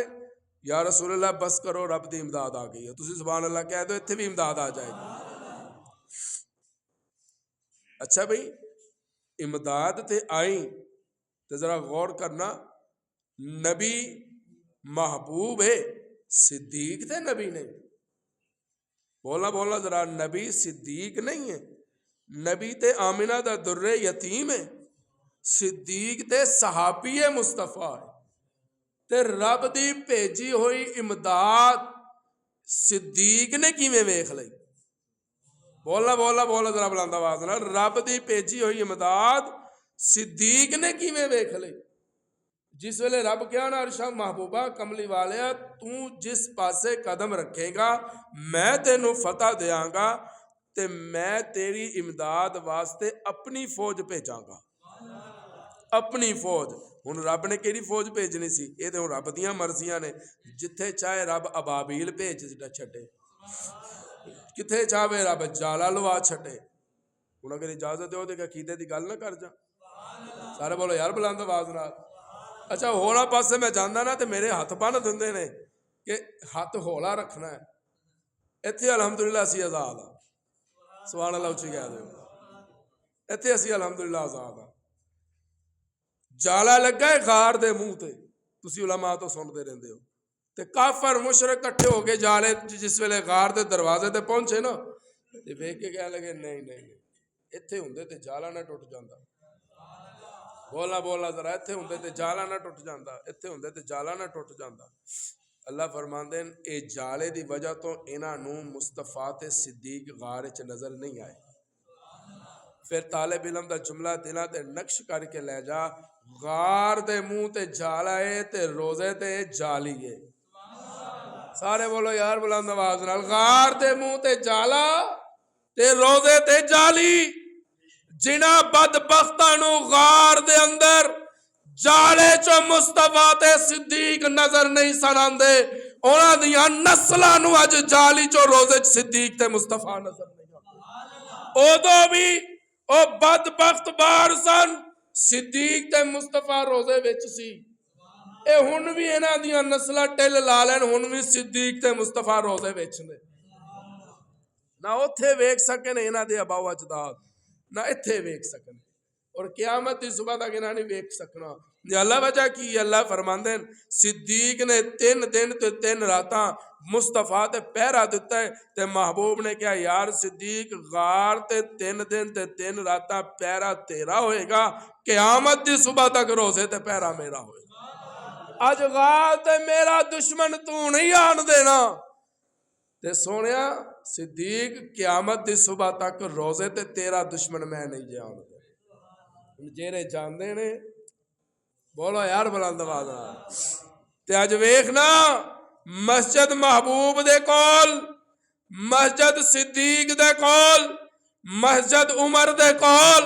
یا رسول اللہ بس کرو رب دی امداد آ گئی ہے. تسی سبحان اللہ کہہ دو اتنے بھی امداد آ جائے گی. اچھا بھائی امداد تے آئی تو ذرا غور کرنا نبی محبوب ہے صدیق تے نبی نہیں. بولنا ذرا نبی صدیق نہیں ہے. نبی تے آمنہ دا در یتیم ہے. صدیق تے صحابی مصطفیٰ ہے. تے رب دی بھیجی ہوئی امداد صدیق نے کیویں ویکھ لئی. بولنا ذرا بلند آواز نال. رب دی بھیجی ہوئی امداد صدیق نے کیویں ویکھ لئی. جس ویلے رب کیا نا ارشا محبوبہ کملی والیا تو جس پاسے قدم رکھے گا میں تینوں فتح دیاں گا تے میں تیری امداد واسطے اپنی فوج بھیجاں گا. اپنی فوج. ہن رب نے کیڑی فوج بھیجنی سی؟ یہ تو رب دیاں مرضیاں نے. جتھے چاہے رب ابابیل بھیج چھٹے, کتھے چاہے رب جالا لوا چھٹے. ہن اگر اجازت ہو تو عقیدے دی گل نہ کر جا. سارے بولو یار بلند آواز نال. اچھا ہولا پاسے میں جانا نا تو میرے ہاتھ بن دے نے کہ ہاتھ ہولا رکھنا ہے. اتنے الحمدللہ اسی آزاد ہاں. سبحان اللہ اچھی کہہ دو. اتنے اسی الحمدللہ آزاد ہاں. جالا لگا ہے غار دے منہ تے, تسی علماء تو سنتے رہندے ہو. تے کافر مشرک کٹھے ہو کے جالے جس ویلے غار دے دروازے تے پہنچے نا تے ویکھ کے کہنے لگے نہیں اتنے ہوندے تے جالا نہ ٹوٹ جاندا. بولنا ذرا اتنے ہوندے تے جالا نہ ٹوٹ جاندا. اتنے ہوندے تے جالا نہ ٹوٹ جاندا. اللہ فرماندے ہیں اے جالے دی وجہ تو انہاں نوں مصطفیٰ تے صدیق غار وچ نظر نہیں آئے. پھر طالب علم دا جملہ دلاں تے نقش کر کے لے جا. غار دے منہ تے جالا ہے تے روزے تے جالی ہے. سارے بولو یار بلند آواز نال. غار دے منہ تے جالا تے روزے تے جالی. جنہ بدبختاں نو غار دے اندر جالے چو مصطفیٰ تے صدیق نظر نہیں سن آندے انہاں دیاں نسلاں نو اج جالی چو روزے چ صدیق تے مصطفیٰ نظر نہیں آندے. اودوں بھی او بدبخت بار سن صدیق تے مصطفیٰ روزے وچ سی. اے ہن بھی انہاں دیاں نسلاں ٹل لا لین ہن بھی صدیق تے مصطفیٰ روزے وچ نے. نہ اوتھے ویکھ سکن انہاں دے آباء و اجداد نہ اتھے ویکھ سکن اور قیامت دی صبح تک انہاں نہیں ویکھ سکنا. اللہ وجہ کی اللہ فرماندے صدیق نے 3 دن تے 3 راتاں مصطفیٰ تے پہرا دیتا ہے. تے محبوب نے کہا یار صدیق غار تے 3 دن تے 3 راتاں پہرا تیرا ہوئے گا, قیامت دی صبح تک روزے تے پہرا میرا ہوئے گا. اج غار تے میرا دشمن تو نہیں آن دینا. تے سونیا صدیق قیامت دی صبح تک روزے تے تیرا دشمن میں نہیں جان دے. جیرے جاندے نے بولو یار بلند آواز نال. تے اج ویکھنا مسجد محبوب دے کول, مسجد صدیق دے کول, مسجد عمر دے کول,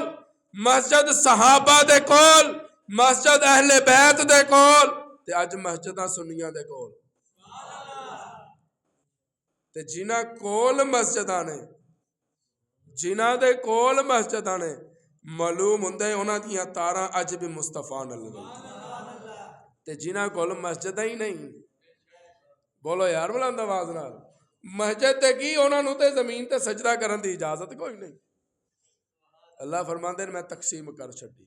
مسجد صحابہ دے کول, مسجد اہل بیت دے کول, تے اج مسجداں سنیاں دے کول. تے جنہ کول مسجداں نے, جنہ دے کول مسجداں نے, معلوم ہندے انہاں دیاں تاراں اج بھی مصطفیٰ نال لگدیاں. تے جنہ کول مسجداں ہی نہیں, بولو یار بلند آواز نال, مسجد تے کی انہاں نوں تے زمین تے سجدہ کرن دی اجازت کوئی نہیں. اللہ فرماندے میں تقسیم کر چھڈی.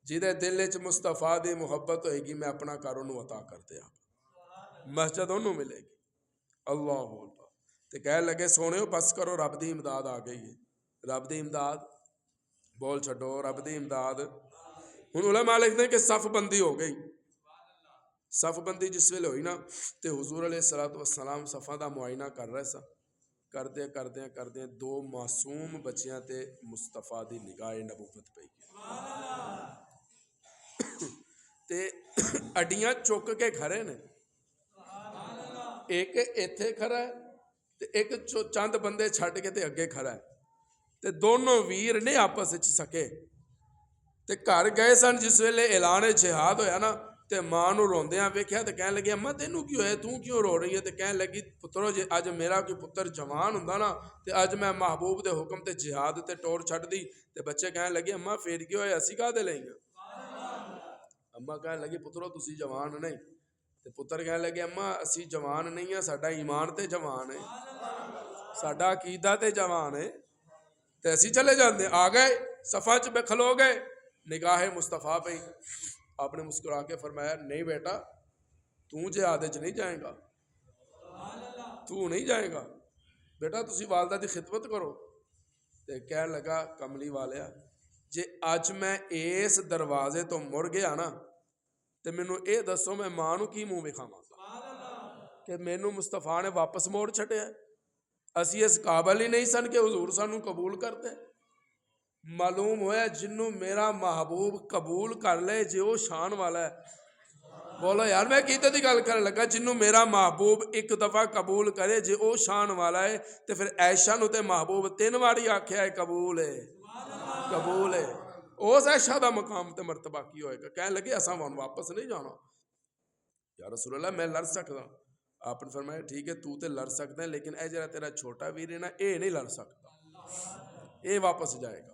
جدے دل وچ مصطفیٰ دی محبت ہوئے گی میں اپنا گھر اونوں عطا کر دیا, مسجد اونوں ملے گی. اللہ اللہ. تے کہہ لگے سونےو بس کرو رب دی امداد آ گئی ہے. رب دی امداد بول چھڈو, رب دی امداد. ہن علماء لکھتے ہیں کہ صف بندی ہو گئی. صف بندی جس ویلے ہوئی نا تے حضور علیہ الصلوۃ والسلام صفاں دا معائنہ کر رہے سا. کردے 2 معصوم بچیاں تے مصطفیٰ دی نگاہ نبوت پئی تے اڈیاں چک کے کھڑے نے. ایک ایتھے کھڑا ہے تے ایک چند بندے چھڈ کے تے اگے کھڑا ہے. تے دونوں ویر نے آپس وچ سکے تے گھر گئے سن. جس ویلے اعلان جہاد ہویا نا تے ماں نو روندیاں ویکھیا تے کہن لگی اماں تینوں کی ہویا توں کیوں رو رہی ہے؟ تے کہن لگی پترو جے اج میرا کوئی پتر جوان ہوندا نا تے اج میں محبوب دے حکم تے جہاد تے ٹور چھڈ دی۔ تے بچے کہن لگے اماں پھر کی ہویا اسی کہدے لئی گے؟ اماں کہن لگی پترو تسی جوان نہیں۔ تے پتر کہن لگے اماں اسی جوان نہیں ہیں، ساڈا ایمان تے جوان ہے، ساڈا عقیدہ تے جوان ہے، تے اسی چلے جاندے۔ آ گئے صفا چ کھلو گئے، نگاہ مصطفیٰ پہ آپ نے مسکرا کے فرمایا نہیں بیٹا تو جہاد وچ نہیں جائے گا، تو نہیں جائے گا بیٹا، تسی والدہ دی خدمت کرو۔ تے کہن لگا کملی والیا جے اج میں اس دروازے تو مڑ گیا نا تے مینوں اے دسو میں ماں نو کی منہ وکھاواں کہ مینوں مصطفیٰ نے واپس موڑ چھڈیا؟ اسی اس قابل ہی نہیں سن کہ حضور سانو قبول کرتے۔ معلوم ہویا جنوں میرا محبوب قبول کر لے جے وہ شان والا ہے۔ بولو یار میں کیتے دی گل کرن لگا، جنوں میرا محبوب ایک دفعہ قبول کرے جے او شان والا ہے تے پھر عائشہ نو تے محبوب 3 واری آکھیا ہے قبول ہے، قبول ہے۔ اس عائشہ دا مقام تے مرتبہ کی ہوئے گا؟ کہنے لگے اساں واپس نہیں جانا۔ یا رسول اللہ میں لڑ سکدا؟ آپ نے فرمایا ٹھیک ہے تو تے لڑ سکتا ہے، لیکن اے جڑا تیرا چھوٹا ویر ہے نا اے نہیں لڑ سکتا، اے واپس جائے گا۔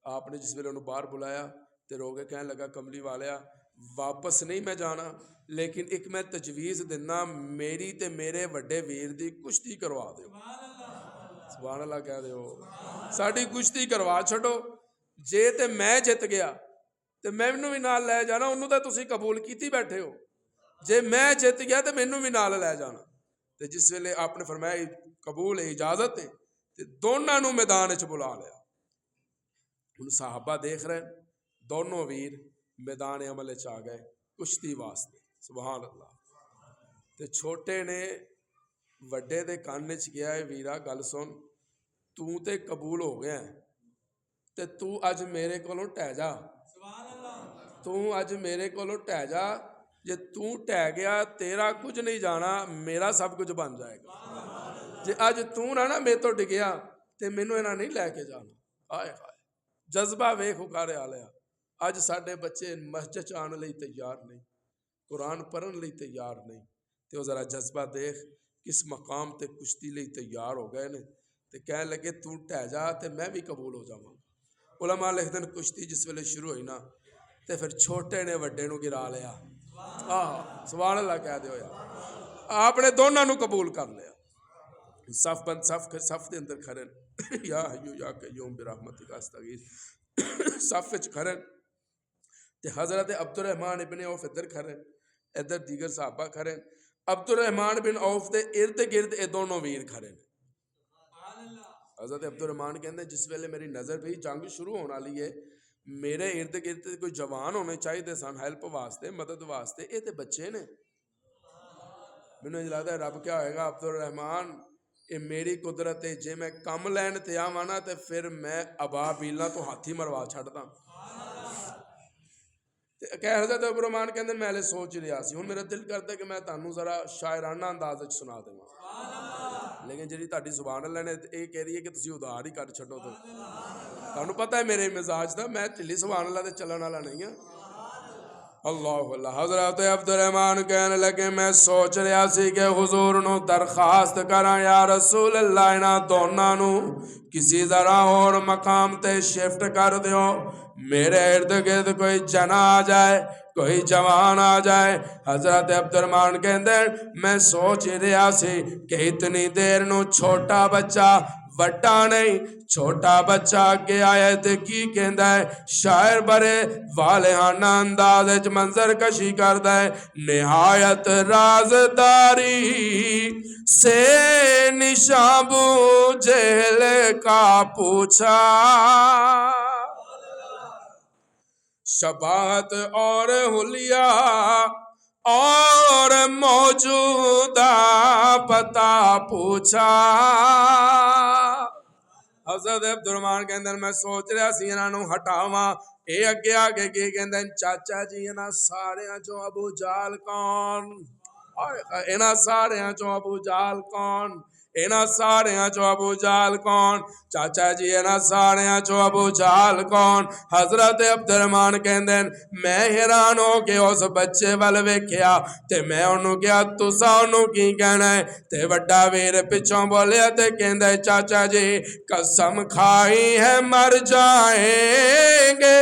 آپ نے جس ویلے انہوں باہر بلایا تے رو کے کہنے لگا کملی والیا واپس نہیں میں جانا، لیکن ایک میں تجویز دینا، میری تے میرے وڈے ویر دی کشتی کروا دیو۔ سبحان اللہ کہہ دیو، ساڈی کشتی کروا چھڈو، جے تے میں جت گیا تے مینوں بھی نال لے جانا، انہوں تے تسی قبول کیتی بیٹھے ہو، جے میں جت گیا تے مینوں بھی نال لے جانا۔ تے جس ویلے آپ نے فرمایا قبول ہے، اجازت ہے، تے دونوں نو میدان وچ بلا لیا۔ ہن صحابہ دیکھ رہے ہیں دونوں ویر میدان عمل وچ آ گئے کشتی واسطے۔ سبحان اللہ۔ تے چھوٹے نے وڈے دے کان وچ گیا ہے ویرا گل سن، تو تے قبول ہو گیا ہے تے تو اج میرے کولوں ٹہ جا، تو اج میرے کولوں ٹہ جا، جے تو ٹہ گیا تیرا کچھ نہیں جانا، میرا سب کچھ بن جائے گا۔ جے اج تو نہ میرے تو ڈگیا تے مینوں انہاں نہیں لے کے جانا۔ آئے ہائے جذبہ ویکھ اکارے آلیا۔ اج ساڈے بچے مسجد آن لئی تیار نہیں، قرآن پڑھن لئی تیار نہیں، تے او ذرا جذبہ دیکھ کس مقام تے کشتی لئی تیار ہو گئے نے، تے کہنے لگے تو ٹہ جا تے میں بھی قبول ہو جاواں۔ علماء لکھدے نے کشتی جس ویلے شروع ہوئی نا تے پھر چھوٹے نے وڈے نو گرا لیا۔ سبحان اللہ کہہ دیو یار، آپ نے دونوں نو قبول کر لیا۔ صف بند صف دے اندر کھڑے یا حیو یا قیوم برحمتک استغیث، صف وچ کھڑے تے حضرت عبد الرحمن ابن عوف ادھر کھڑے، ادھر دیگر صحابہ کھڑے، عبد الرحمن بن عوف دے ارد گرد اے دونوں ویر کھڑے نے۔ حضرت عبد الرحمن کہندے جس ویلے میری نظر پئی جنگ شروع ہونے والی ہے، میرے ارد گرد کوئی جوان ہونے چاہیے سن ہیلپ واسطے، مدد واسطے، اے تے بچے نے۔ مینوں لگدا ہے رب کیا ہوئے گا عبد الرحمن اے میری قدرت ہے، جے میں کم لین تے آواں نا تے پھر میں ابابیلاں تو ہاتھی مروا چھڈدا۔ کہ حضرت عبد الرحمن کہندے میں ہلے سوچ رہا سی، ہن میرا دل کردا کہ میں تانوں ذرا شاعرانہ انداز وچ سنا دواں، لیکن جڑی تہاڈی زبان اللہ نے اے کہہ رہی ہے کہ تسی ادھار ہی کر چھڈو، تو تانوں پتہ ہے میرے مزاج دا، میں ٹھلی سبحان اللہ تے چلن والا نہیں ہاں۔ اللہ اللہ۔ حضرت عبد الرحمن کہنے لگے میں سوچ رہا سی کہ حضور نو درخواست کراں یا رسول اللہ انہاں دونوں نو کسی ذرا اور مقام تے شفٹ کر دیو، میرے ارد گرد کوئی جنا آ جائے، کوئی جوان آ جائے۔ حضرت عبد الرحمن کہندے میں سوچ رہا سی کہ اتنی دیر نو چھوٹا بچہ وڈا نہیں، چھوٹا بچہ اگے آیا تے کی کہندا ہے، شاعر بڑے والہانہ انداز وچ منظر کشی کردا ہے، نہایت رازداری سے نشان بو جہل کا پوچھا، شباہت اور حلیہ اور موجودہ پتہ پوچھا۔ حضرت عبد الرحمن کہندے میں سوچ رہا سی انہاں نو ہٹاواں، اے اگے آگے کی کہندے چاچا جی انہاں ساریاں چوں ابو جہل کون؟ انہاں ساریاں چوں ابو جہل کون؟ انہاں ساریاں چو ابو جہل کون؟ چاچا جی انہاں ساریاں چو ابو جہل کون؟ حضرت عبد الرحمن کہندے میں حیران ہو کے اس بچے ول ویکھیا تے میں انہوں کیا تسا انہوں کی کہنا ہے تے وڈا ویر پچھوں بولیا تے کہندے چاچا جی قسم کھائی ہے مر جائیں گے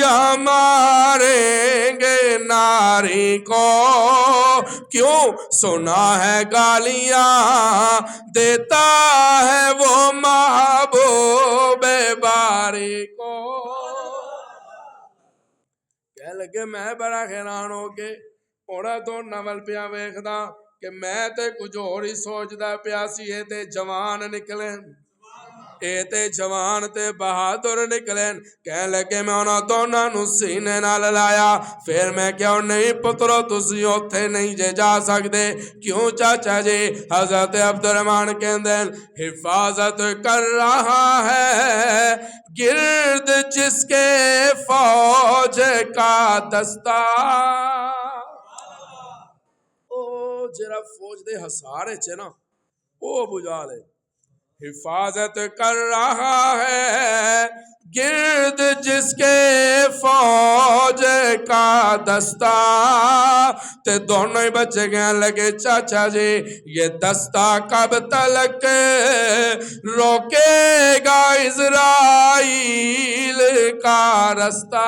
یا ماریں گے ناری کو، کیوں سنا ہے گالیاں دیتا ہے وہ محبوب باری کو۔ کہہ لگے میں بڑا حیران ہو کے اوڑا تو نول پیا ویکھدا کہ میں تے کچھ اور ہی سوچدا پیا سی اے تے جوان نکلیں، اے تے جوان تے بہادر نکلیں۔ کہہ لگے میں انہاں دوناں نوں سینے نال لایا، پھر میں کہو نہیں پترو تسی اوتھے نہیں جا سکدے، کیوں چاچا جی؟ حضرت عبد الرحمن کہندے حفاظت کر رہا ہے گرد جس کے فوج کا دستہ، او جرا فوج دے ہسارے چ نا او ابو جہل ہے، حفاظت کر رہا ہے گرد جس کے فوج کا دستہ، تے دونوں ہی بچے کہنے لگے چاچا جی یہ دستہ کب تلک روکے گا اسرائیل کا رستہ؟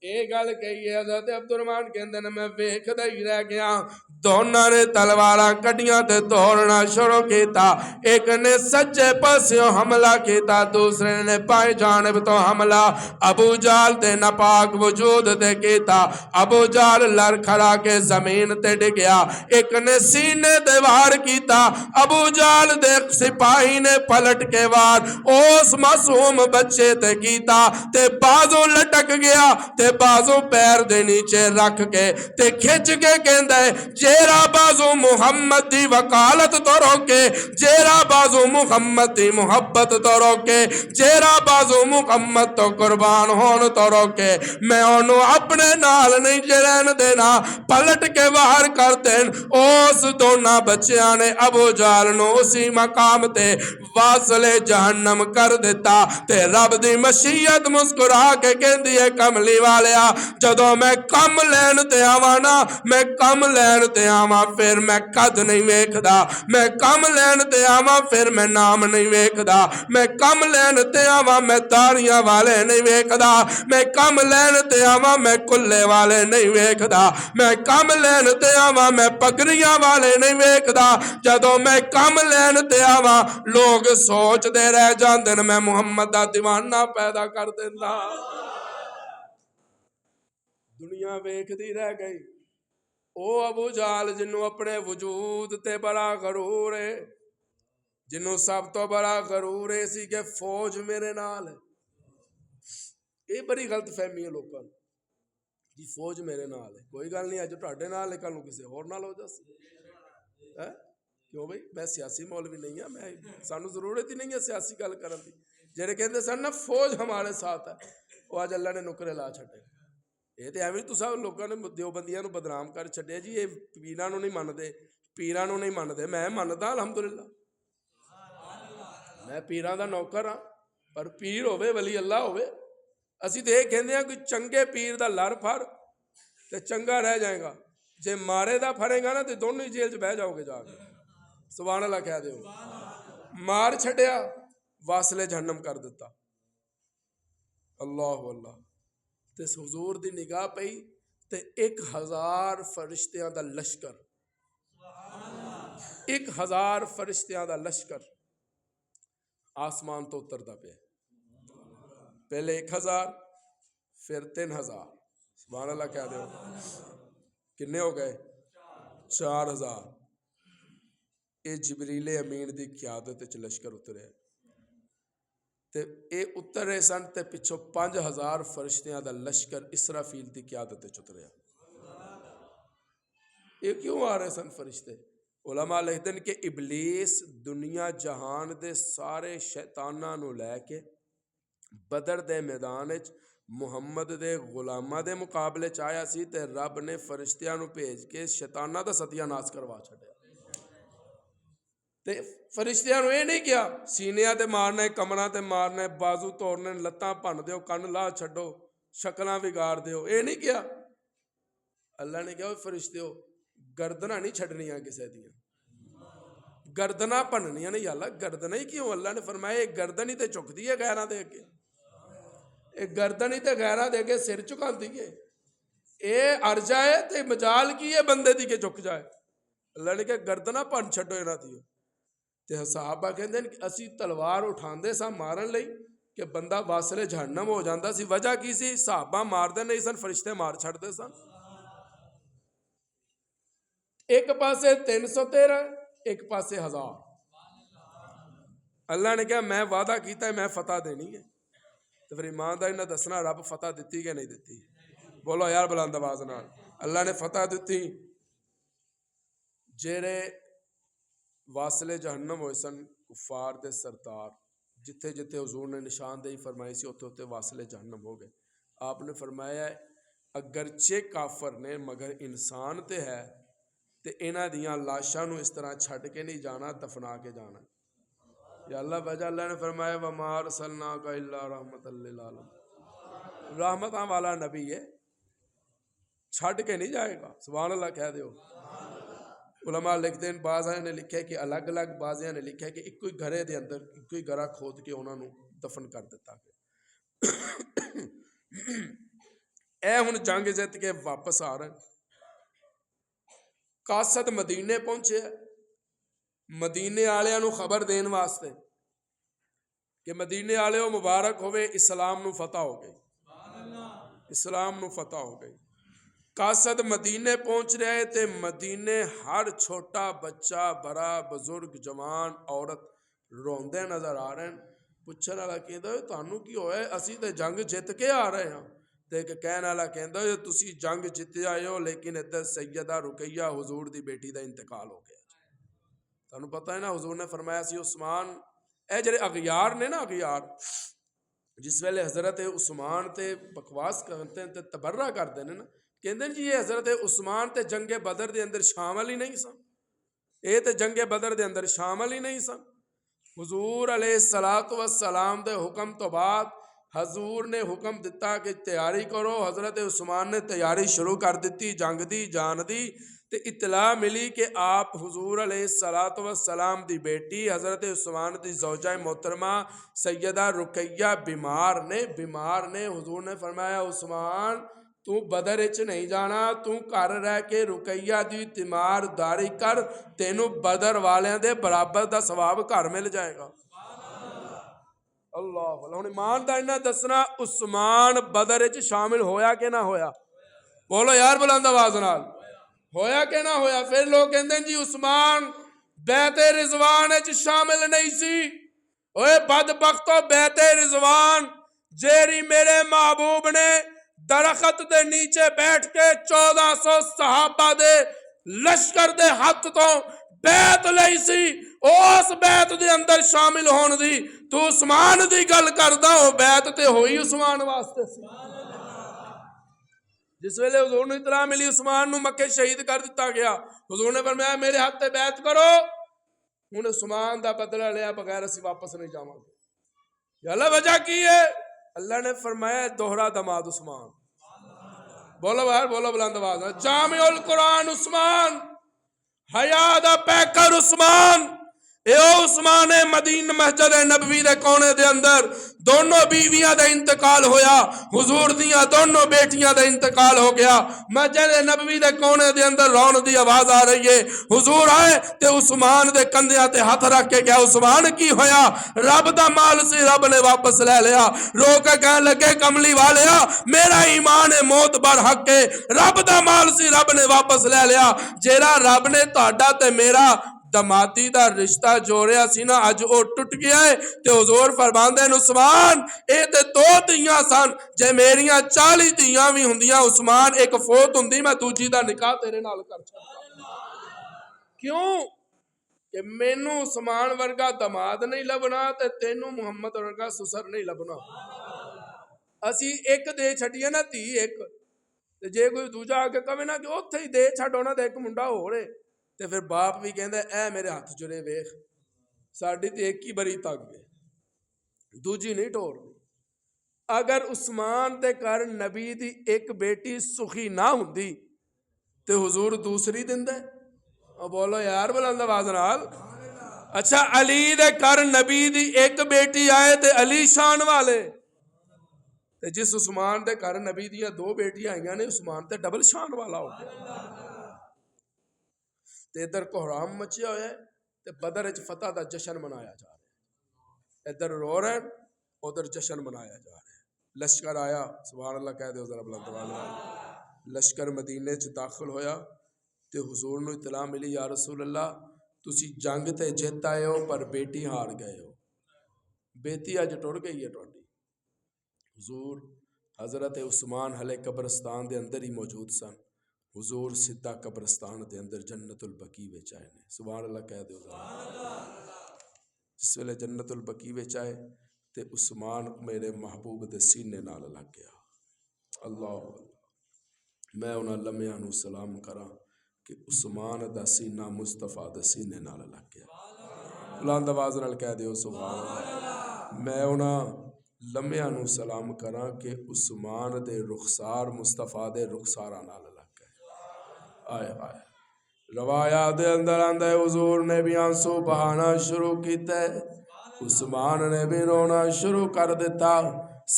اے گل کہی ہے حضرت عبد الرحمن کہندے نے میں ویکھدا ہی رہ گیا، دونوں نے تلواراں کڈیاں تے دوڑنا شروع کیتا، ایک نے سجے پاسیوں حملہ کیتا، دوسرے نے بائیں جانب تو حملہ ابو جہل دے ناپاک وجود تے کیتا، ابو جہل لڑ کھڑا کے زمین تے ڈگیا، ایک نے سینے تے وار کیتا، ابو جہل دے سپاہی نے پلٹ کے وار اس معصوم بچے تے کیتا تے بازو لٹک گیا تے بازو پیر دے نیچے رکھ کے تے کھچ کے کہندا ہے جیرا بازو محمد دی وکالت تو روکے، جیرا بازو محمد دی محبت تو روکے، جیرا بازو محمد تو قربان ہون تو روکے، میں انہوں اپنے نال نہیں جرین دینا، پلٹ کے باہر کر دین۔ اس دونہ بچیاں نے ابو جہل نو اسی مقام تے واصل جہنم کر دیتا تے رب دی مشیت مسکرا کے کہندی ہے کملی والیا جدو میں کم لین تے آواں نا، میں کم لین تے آواں پھر میں قد نہیں ویکھدا، میں کم لین تے آواں پھر میں نام نہیں ویکھدا، میں کم لین تے آواں میں داڑیاں والے نہیں ویکھدا، میں کم لین تے آواں میں کلے والے نہیں ویکھدا، میں کم لین تے آواں میں پگڑیاں والے نہیں ویکھدا، جدو میں کم لین تے آواں لوگ سوچ دے رہ جاندے میں محمد دا دیوانہ پیدا کر دیندا۔ دنیا ویکھ دی رہ گئی، او ابو جہل جنوں اپنے وجود تے بڑا غرور ہے، جنوں سب تو بڑا غرور ہے سی کہ فوج میرے نال ہے۔ یہ بڑی غلط فہمی ہے لوگوں جی فوج میرے نال ہے، کوئی گل نہیں اج تہاڈے نال ہے کل کسے ہور نال ہو جاسی، کیوں بھئی میں سیاسی مولوی نہیں ہاں، میں سانو ضرورت ہی نہیں ہے سیاسی گل کرن دی، جڑے کہندے سن نا فوج ہمارے ساتھ ہے وہ اج اللہ نے نکرے لا چھڈے۔ یہ تو ایویں تساں لوکاں نے دیوبندیاں نو بدنام کر چھڈیا جی یہ پیراں نو نہیں مندے، پیراں نو نہیں مندے، میں مندا الحمدللہ، میں پیراں دا نوکر ہاں، پر پیر ہوے ولی اللہ ہوے، اسی تے یہ کہندے ہاں کہ چنگے پیر دا لڑ پھڑ تے چنگا رہ جائے گا، جے مارے دا پھڑے گا نا تے دونوں ہی جیل چ بہ جاؤ گے جا کے، سبحان اللہ کہہ دیو، مار چھڈیا واصلے جہنم کر دیتا، اللہ اللہ تے حضور دی نگاہ پئی تے 1000 فرشتیاں دا لشکر، 1000 فرشتیاں دا لشکر آسمان تو اتردا پیا، پہلے 1000 پھر 3000، سبحان اللہ کہہ دو، کنے ہو گئے 4000، اے جبریل امین دی قیادت وچ لشکر اترے تے اے اترے سن تے پچھو 5000 فرشتیاں دا لشکر اسرافیل دی قیادت وچ اتریا۔ یہ کیوں آ رہے سن فرشتے؟ علماء لکھتے ہیں کہ ابلیس دنیا جہان دے سارے شیطاناں نو لے کے بدر دے میدان وچ محمد دے غلاماں دے مقابلے چ آیا سی تے رب نے فرشتیاں نو بھیج کے شیطاناں دا ستیہ ناش کروا چھڈیا۔ تے فرشتیاں نو یہ نہیں کیا سینیاں تے مارنا ہے، کمراں تے مارنا ہے، بازو توڑنے، لتاں بھن دیو، کن لا چھڈو، شکلاں بگاڑ دیو، یہ نہیں کیا۔ اللہ نے کہا فرشتیو گردناں نہیں چھڈنیاں کسے دیاں، گردناں بھننیاں نہیں۔ اللہ گردناں ہی کیوں؟ اللہ نے فرمایا یہ گردن ہی تے چکدی ہے غیراں دے کے، یہ گردن ہی تے غیراں دے کے سر چکاندی ہے، اے اڑ جائے تے مجال کی ہے بندے دی کے چک جائے۔ اللہ نے کہا گردناں بھن چھڈو انہاں دی۔ تے صحابہ کہندے کہ اسی تلوار اٹھاندے سا مارن لئی کہ بندہ واصل جہنم ہو جاندا سی۔ وجہ کی سی؟ صحابہ ماردے نہیں سن، فرشتے مار چھڑدے سن۔ ایک پاسے 313 ایک پاسے 1000۔ اللہ نے کہا میں وعدہ کیتا ہے میں فتح دینی ہے، تو پھر ایمانداری نہ دسنا رب فتح دتی کہ نہیں دتی؟ بولو یار بلند آواز نال۔ اللہ نے فتح دتی۔ جیڑے واصل جہنم ہوئے سن کفار دے سردار، جتھے جتھے حضور نے نشاندہی فرمائی سی اتھے اتھے واصل جہنم ہو گئے۔ آپ نے فرمایا اگرچہ کافر نے مگر انسان تے ہے، تے انہاں دیاں لاشاں نو اس طرح چھڈ کے نہیں جانا، دفنا کے جانا۔ یا اللہ وجہ اللہ نے فرمایا وَمَا أَرْسَلْنَاكَ إِلَّا رَحْمَةً لِّلْعَالَمِينَ، رحمتاں والا نبی ہے، چھڈ کے نہیں جائے گا۔ سبحان اللہ کہہ دیو۔ علماء لکھتے ہیں، بعض نے لکھا ہے کہ الگ الگ، بعضیاں نے لکھا ہے کہ ایک کوئی گھرے دے اندر ایک کوئی گھرا کھود کے انہوں نے دفن کر دیتا گیا۔ اے ہن جنگ جت کے واپس آ رہے ہیں، قاصد مدینے پہنچے، مدینے آلیاں نو خبر دین واسطے کہ مدینے آلیو مبارک ہوئے اسلام نو فتح ہو گئی، اسلام نو فتح ہو گئی۔ قاصد مدینے پہنچ رہے تھے، مدینے ہر چھوٹا بچہ، بڑا، بزرگ، جوان، عورت روندے نظر آ رہے ہیں۔ پوچھنے والا کہندا ہے تانوں کی ہویا ہے؟ اسی تے جنگ جت کے آ رہے ہیں۔ تے کہ کہنے والا کہندا ہے تسی جنگ جتے آئے ہو لیکن ادھر سیدہ رقیہ حضور دی بیٹی دا انتقال ہو گیا۔ تانوں پتہ ہے نا حضور نے فرمایا سی عثمان، اے جڑے اغیار نے نا، اغیار جس ویلے حضرت عثمان تے بکواس کرتے ہیں تے تبرہ کرتے ہیں نا، کہندے جی یہ حضرت عثمان تے جنگ بدر دے اندر شامل ہی نہیں سن، اے تے جنگ بدر دے اندر شامل ہی نہیں سن۔ حضور علیہ السلام دے حکم تو بعد حضور نے حکم دیتا کہ تیاری کرو، حضرت عثمان نے تیاری شروع کر دیتی جنگ دی، جان دی۔ تے اطلاع ملی کہ آپ حضور علیہ السلام دی بیٹی حضرت عثمان دی زوجہ محترمہ سیدہ رقیہ بیمار نے۔ حضور نے فرمایا عثمان تو بدر اچ نہیں جانا، تو گھر رہ کے رقیہ دی تیمار داری کر، تینوں بدر والیاں دے برابر دا ثواب گھر مل جائے گا۔ اللہ ہن ایمانداری نہ دسنا عثمان بدر اچ شامل ہویا کہ نہ ہویا؟ بولو یار بلند آواز نال، ہویا کہ نہ ہویا؟ پھر لوگ کہندے جی عثمان بیعت رضوان اچ شامل نہیں سی۔ اوے بدبختو، بیعت رضوان جیری میرے محبوب نے درخت دے نیچے بیٹھ کے 1400 صحابہ دے لشکر دے ہاتھ تو بیعت لئی سی، اس بیعت دے اندر شامل ہون دی تو عثمان دی گل کردا ہو، بیعت تے ہوئی عثمان واسطے سی۔ جس ویلے حضور نے اطلاع ملی عثمان نو مکے شہید کر دیتا گیا، حضور نے فرمایا میرے ہاتھ تے بیعت کرو، ہن عثمان دا بدلہ لیا بغیر اسی واپس نہیں جاواں گے۔ یا اللہ وجہ کی ہے؟ اللہ نے فرمایا دوہرا دماد عثمان۔ بولو باہر، بولو بلند آواز، جامع القرآن عثمان، حیا دا پیکر عثمان، اے عثمان مدینہ مسجد نبوی دے کونے دے اندر دونوں بیویاں دا انتقال ہویا، حضور دیاں دونوں بیٹیاں دا انتقال ہو گیا۔ مسجد نبوی دے کونے دے اندر رون دی آواز آ رہی ہے، حضور آئے تے عثمان دے کندھیاں تے ہاتھ رکھ کے کہا عثمان کی ہویا؟ رب دا مال سی رب نے واپس لے لیا۔ رو کے کہنے لگے کملی والیا میرا ایمان موت بر حق ہے، رب دا مال سی رب نے واپس لے لیا۔ جیڑا رب نے تہاڈا تے میرا دمادی دا رشتہ جوڑیا سی نا اج او ٹوٹ گیا ہے۔ تے حضور فرماندے نے عثمان اے تے 2 دھیاں سن، جے میریاں 40 دھیاں وی ہوندیاں عثمان ایک فوت ہوندی میں دوجی دا نکاح تیرے نال کر چھڑدا۔ کیوں کہ مینوں عثمان ورگا دماد نہیں لبنا تے تینوں محمد ورگا سسر نہیں لبنا۔ اسی ایک دے چھڈیے نا دھی ایک، تے جے کوئی دوجا آ کے کہے نا کہ اوتھے ہی دے چھڈو نا تے ایک منڈا ہو رہے، تے پھر باپ بھی کہندا اے میرے ہاتھ جڑے ویکھ ساڈی تے ایک ہی بری تگ ہے، دوجی نہیں ٹورنی۔ اگر عثمان دے گھر نبی دی ایک بیٹی سخی نہ ہوندی تے حضور دوسری دندے؟ بولو یار بلند آواز نال۔ اچھا علی دے گھر نبی دی ایک بیٹی آئے تے علی شان والے، تے جس عثمان دے گھر نبی دیا دو بیٹیاں آئیاں نے عثمان تے ڈبل شان والا ہو گیا۔ تے ادھر کوہرام مچیا ہویا ہے تے بدر وچ فتح دا جشن منایا جا رہا ہے، ادھر رو رہے ہیں ادھر جشن منایا جا رہا ہے۔ لشکر آیا، سبحان اللہ کہہ دیو ذرا بلند آواز نال۔ لشکر مدینے چ داخل ہویا تے حضور نو اطلاع ملی، یا رسول اللہ تسی جنگ تے جیت آئے ہو پر بیٹی ہار گئے ہو، بیٹی اج ٹر گئی ہے تہاڈی۔ حضور حضرت عثمان حلے قبرستان دے اندر ہی موجود سن، حضور سدھا قبرستان دے اندر جنت البقیع وچ آئے نے، سبحان اللہ کہہ دیو ذرا۔ جس ویلے جنت البقیع وچ آئے تے عثمان میرے محبوب دے سینے نال لگ گیا۔ اللہ میں انہاں لمحیاں نو سلام کراں کہ عثمان دا سینہ مصطفیٰ دے سینے نال لگ گیا۔ بلند آواز نال کہہ دیو سبحان اللہ۔ میں انہاں لمحیاں نو سلام کراں کہ عثمان دے رخسار مصطفیٰ دے رخساراں نال لگ گئے۔ آئے آئے روایات دے اندر آندا ہے حضور نے بھی آنسو بہانا شروع کیتے، عثمان نے بھی رونا شروع کر دیتا،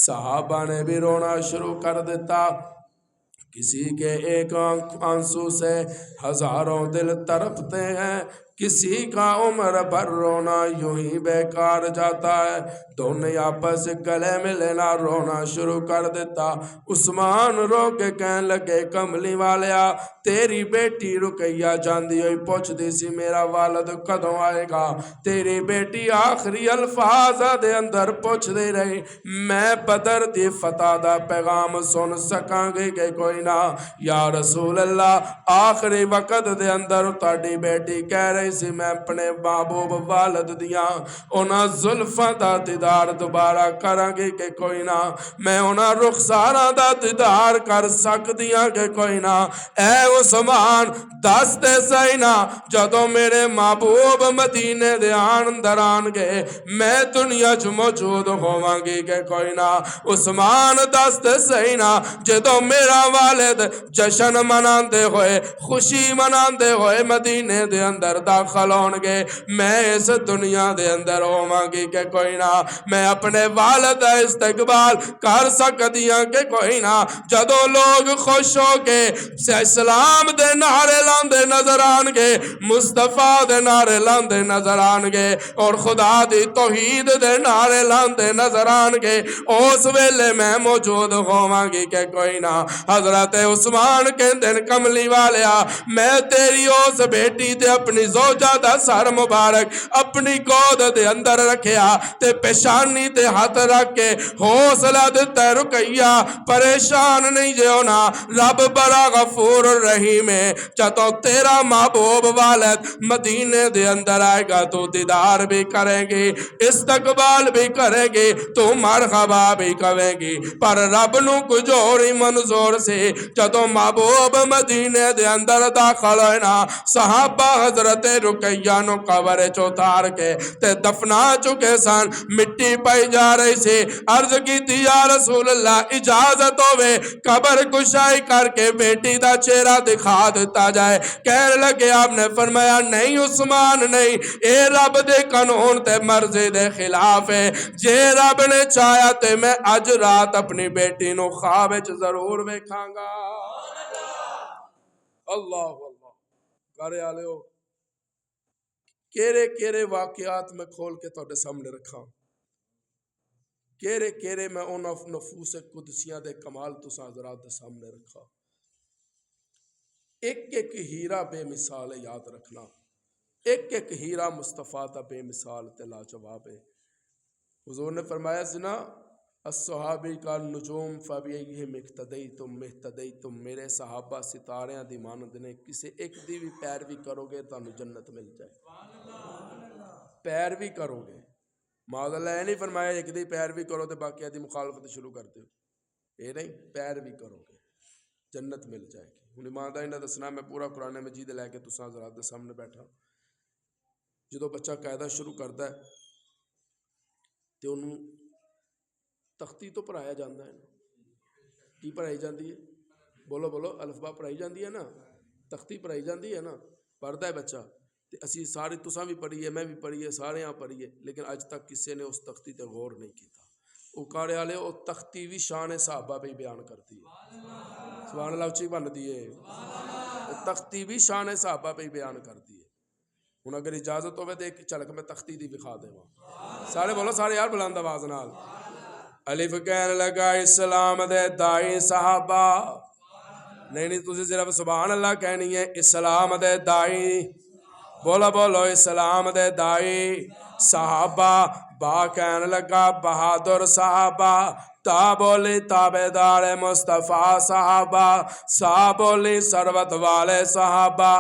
صحابہ نے بھی رونا شروع کر دیتا۔ کسی کے ایک آنسو سے ہزاروں دل تڑپتے ہیں، کسی کا عمر بھر رونا یوں ہی بیکار جاتا ہے۔ دونوں آپس گلے میں لینا رونا شروع کر دیتا۔ عثمان رو کے کہنے لگے کملی والیا تیری بیٹی رقیہ جاندی ہوئی پوچھ دی سی میرا والد کدوں آئے گا، تیری بیٹی آخری الفاظ دے اندر پوچھ دے رہی میں بدر دی فتح دا پیغام سن سکاں گی کہ کوئی نہ؟ یا رسول اللہ آخری وقت دے اندر تہاڈی بیٹی کہہ رہی سی میں اپنے محبوب والد دیاں انہاں زلفاں دا دیدار دوبارہ کراں گی کہ کوئی نہ؟ میں انہاں رخساراں دا دیدار کر سکدیاں کہ کوئی نہ؟ اے عثمان دس تے صحیح نا جدوں میرے محبوب مدینے دے اندر آن گے میں دنیا چ موجود ہوواں گی کہ کوئی نہ؟ عثمان دس تے صحیح نا جدوں میرا والد جشن مناندے ہوئے خوشی مناندے ہوئے مدینے دے اندر داخل ہون گے میں اس دنیا دے اندر ہوواں گی کہ کوئی نہ؟ میں اپنے والد دا استقبال کر سکدیاں کہ کوئی نہ؟ جدوں لوگ خوش ہو کے اسلام دے نعرے لاندے نظر آن گے، مصطفیٰ دے نعرے لاندے نظر آن گے اور خدا دی توحید دے نعرے لاندے نظر آن گے اس ویلے میں موجود ہوواں گی کہ کوئی نہ؟ حضرت عثمان کہندے کملی والیا میں تیری اس بیٹی تے اپنی زوجہ دا سر مبارک اپنی گود دے اندر رکھیا تے پیشانی تے ہاتھ رکھ کے حوصلہ دیتا رقیہ پریشان نہیں جے ہونا، رب بڑا غفور رحیم ہے، جدوں تیرا محبوب والد مدینے دے اندر آئے گا تو دیدار بھی کرے گی استقبال بھی کرے گی تو مرحبا بھی کرے گی، پر رب نو کچھ اور ہی منظور سے جدوں محبوب مدینے دے اندر داخل ہوئے نا صحابہ حضرت رقیہ نو قبر چ اتار کے تے دفنا چکے سن، مٹی پائی جا رہی سی، عرض کی تھی یا رسول اللہ اجازت ہوئے قبر کشائی کر کے بیٹی دا چہرہ دکھا دیتا جائے؟ کہنے لگے آپ نے فرمایا نہیں عثمان نہیں، اے رب دے قانون تے مرضی دے خلاف ہے، جے رب نے چاہیا تے میں اج رات اپنی بیٹی نو خواب وچ ضرور ویکھاں گا۔ اللہ اللہ گھر والےو کیرے کیرے واقعات میں کھول کے تہاڈے سامنے رکھاں، کیرے کیرے میں انہاں نفوس قدسیاں دے کمال تساں حضرات دے سامنے رکھا۔ ایک ایک ہیرا بے مثال ہے، یاد رکھنا ایک ایک ہیرا مصطفیٰ دا بے مثال تے لاجواب ہے۔ حضور نے فرمایا سنا الصحابی کا نجوم فبیہم اقتدیتم اہتدیتم، میرے صحابہ ستاریاں دی مانند نے، کسے ایک دی بھی پیروی کرو گے تانوں جنت مل جائے، پیروی کرو گے، معاذ اللہ یہ نہیں فرمایا ایک دی پیروی کرو تے باقی دی مخالفت شروع کر دو، یہ نہیں، پیروی کرو گے جنت مل جائے گی۔ ہن ایمانداری نال دسنا میں پورا قرآن مجید لے کے تساں حضرات دے سامنے بیٹھا، ਜਦੋਂ ਬੱਚਾ ਕਾਇਦਾ ਸ਼ੁਰੂ ਕਰਦਾ ਤੇ ਉਹਨੂੰ ਤਖਤੀ ਤੋਂ ਪੜ੍ਹਾਇਆ ਜਾਂਦਾ ਹੈ। ਕੀ ਪੜ੍ਹਾਈ ਜਾਂਦੀ ਹੈ? ਬੋਲੋ ਬੋਲੋ, ਅਲਫਬਾ ਪੜ੍ਹਾਈ ਜਾਂਦੀ ਹੈ ਨਾ, ਤਖਤੀ ਪੜ੍ਹਾਈ ਜਾਂਦੀ ਹੈ ਨਾ, ਪੜ੍ਹਦਾ ਹੈ ਬੱਚਾ। ਤੇ ਅਸੀਂ ਸਾਰੇ, ਤੁਸਾਂ ਵੀ ਪੜ੍ਹੀਏ, ਮੈਂ ਵੀ ਪੜ੍ਹੀਏ, ਸਾਰੇ ਆ ਪੜ੍ਹੀਏ, ਲੇਕਿਨ ਅੱਜ ਤੱਕ ਕਿਸੇ ਨੇ ਉਸ ਤਖਤੀ ਤੇ ਗੌਰ ਨਹੀਂ ਕੀਤਾ। ਉਹ ਕਾੜੇ ਵਾਲੇ ਉਹ ਤਖਤੀ ਵੀ ਸ਼ਾਨ ਸਹਾਬਾ ਪہ بیان کرتی ہے، سبحان اللہ اچھی بنتی ہے، تختی بھی شان صحابہ پہ بیان کرتی ہے۔ ہوں اگر اجازت ہوئے تو ایک جھلک میں تختی دی دکھا دے، سارے بولو، سارے یار بلند آواز نال۔ الف کہنے لگا اسلام دے دائی صحابہ، نہیں تسی صرف سبحان اللہ کہنی ہے، اسلام دے دائی، بولو بولو، اسلام دے دائی صحابہ۔ با کہنے لگا بہادر صحابہ، تا بولی تابعدار مصطفیٰ صحابہ، سا بولی ثروت والے صحابہ،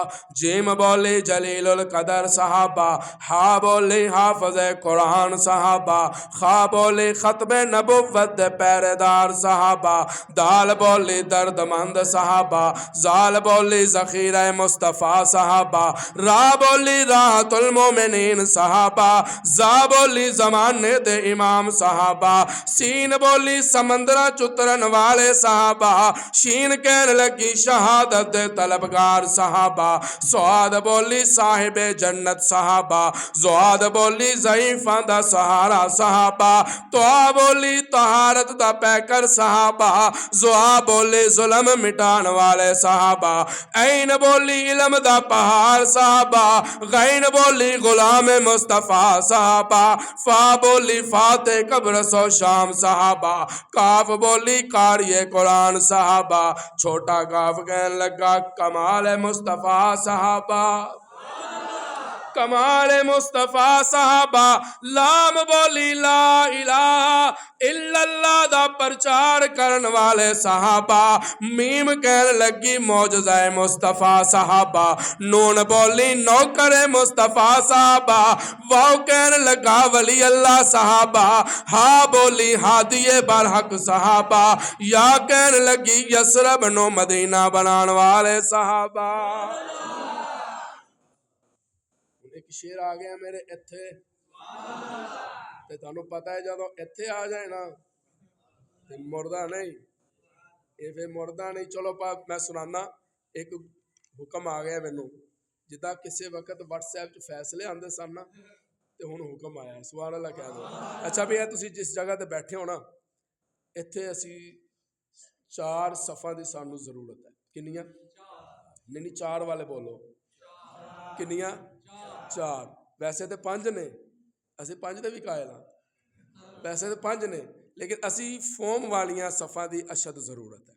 جیم بولی جلیل القدر صحابہ، ہا بولی حافظ قرآن صحابہ، خا بولی ختم نبوت پہرے دار صحابہ، دال بولی درد مند صحابہ، زال بولی ذخیرہ مصطفیٰ صحابہ، را بولی راحت المومنین صحابہ، زا بولی زمانے دے امام صحابہ، سین بولی سمندرہ چترن والے صحابہ، شین کہنے لگی شہادت طلبگار صحابہ، سعاد بولی صاحب جنت صحابہ، زعاد بولی ضعیفاں دا سہارا صحابہ، توآ بولی طہارت دا پیکر صحابہ، زعا بولی ظلم مٹان والے صحابہ، عین بولی علم دا پہاڑ صحابہ، غین بولی غلام مصطفیٰ صحابہ، فا بولی فاتح قبرص و شام صحابہ، کاف بولی قاری قرآن صحابہ، چھوٹا کاف کہنے لگا کمال مصطفیٰ صحابہ، کمال مصطفیٰ صحابہ، لام بولی لا الہ الا اللہ دا پرچار کرن والے صحابہ، میم کہنے لگی معجزہ مصطفیٰ صحابہ، نون بولی نوکر مصطفیٰ صحابہ، واو کہنے لگا ولی اللہ صحابہ، ہا بولی ہادی برحق صحابہ، یا کہنے لگی یسرب نو مدینہ بنان والے صحابہ۔ ایک شیر آ گیا میرے اتھے، تے تانوں پتہ ہے جدوں اتھے آ جائے نا تے مردہ نہیں، یہ پھر مردہ نہیں۔ چلو میں سنانا، ایک حکم آ گیا مینوں، جدا کسی وقت واٹس ایپ چ فیصلے آندے سن نا، تے ہن حکم آیا ہے، سبحان اللہ کہہ دو۔ اچھا بھی ہے تسی جس جگہ تے بیٹھے ہو نا، اتھے اسی 4 صفاں دی سانوں ضرورت ہے۔ کنیاں؟ نہیں 4 والے بولو، کنیاں؟ 4، ویسے تے 5 نے، اسی 5 دے بھی قائل ہاں، ویسے تے 5 نے، لیکن اسی فوم والیاں صفاں دی اشد ضرورت ہے۔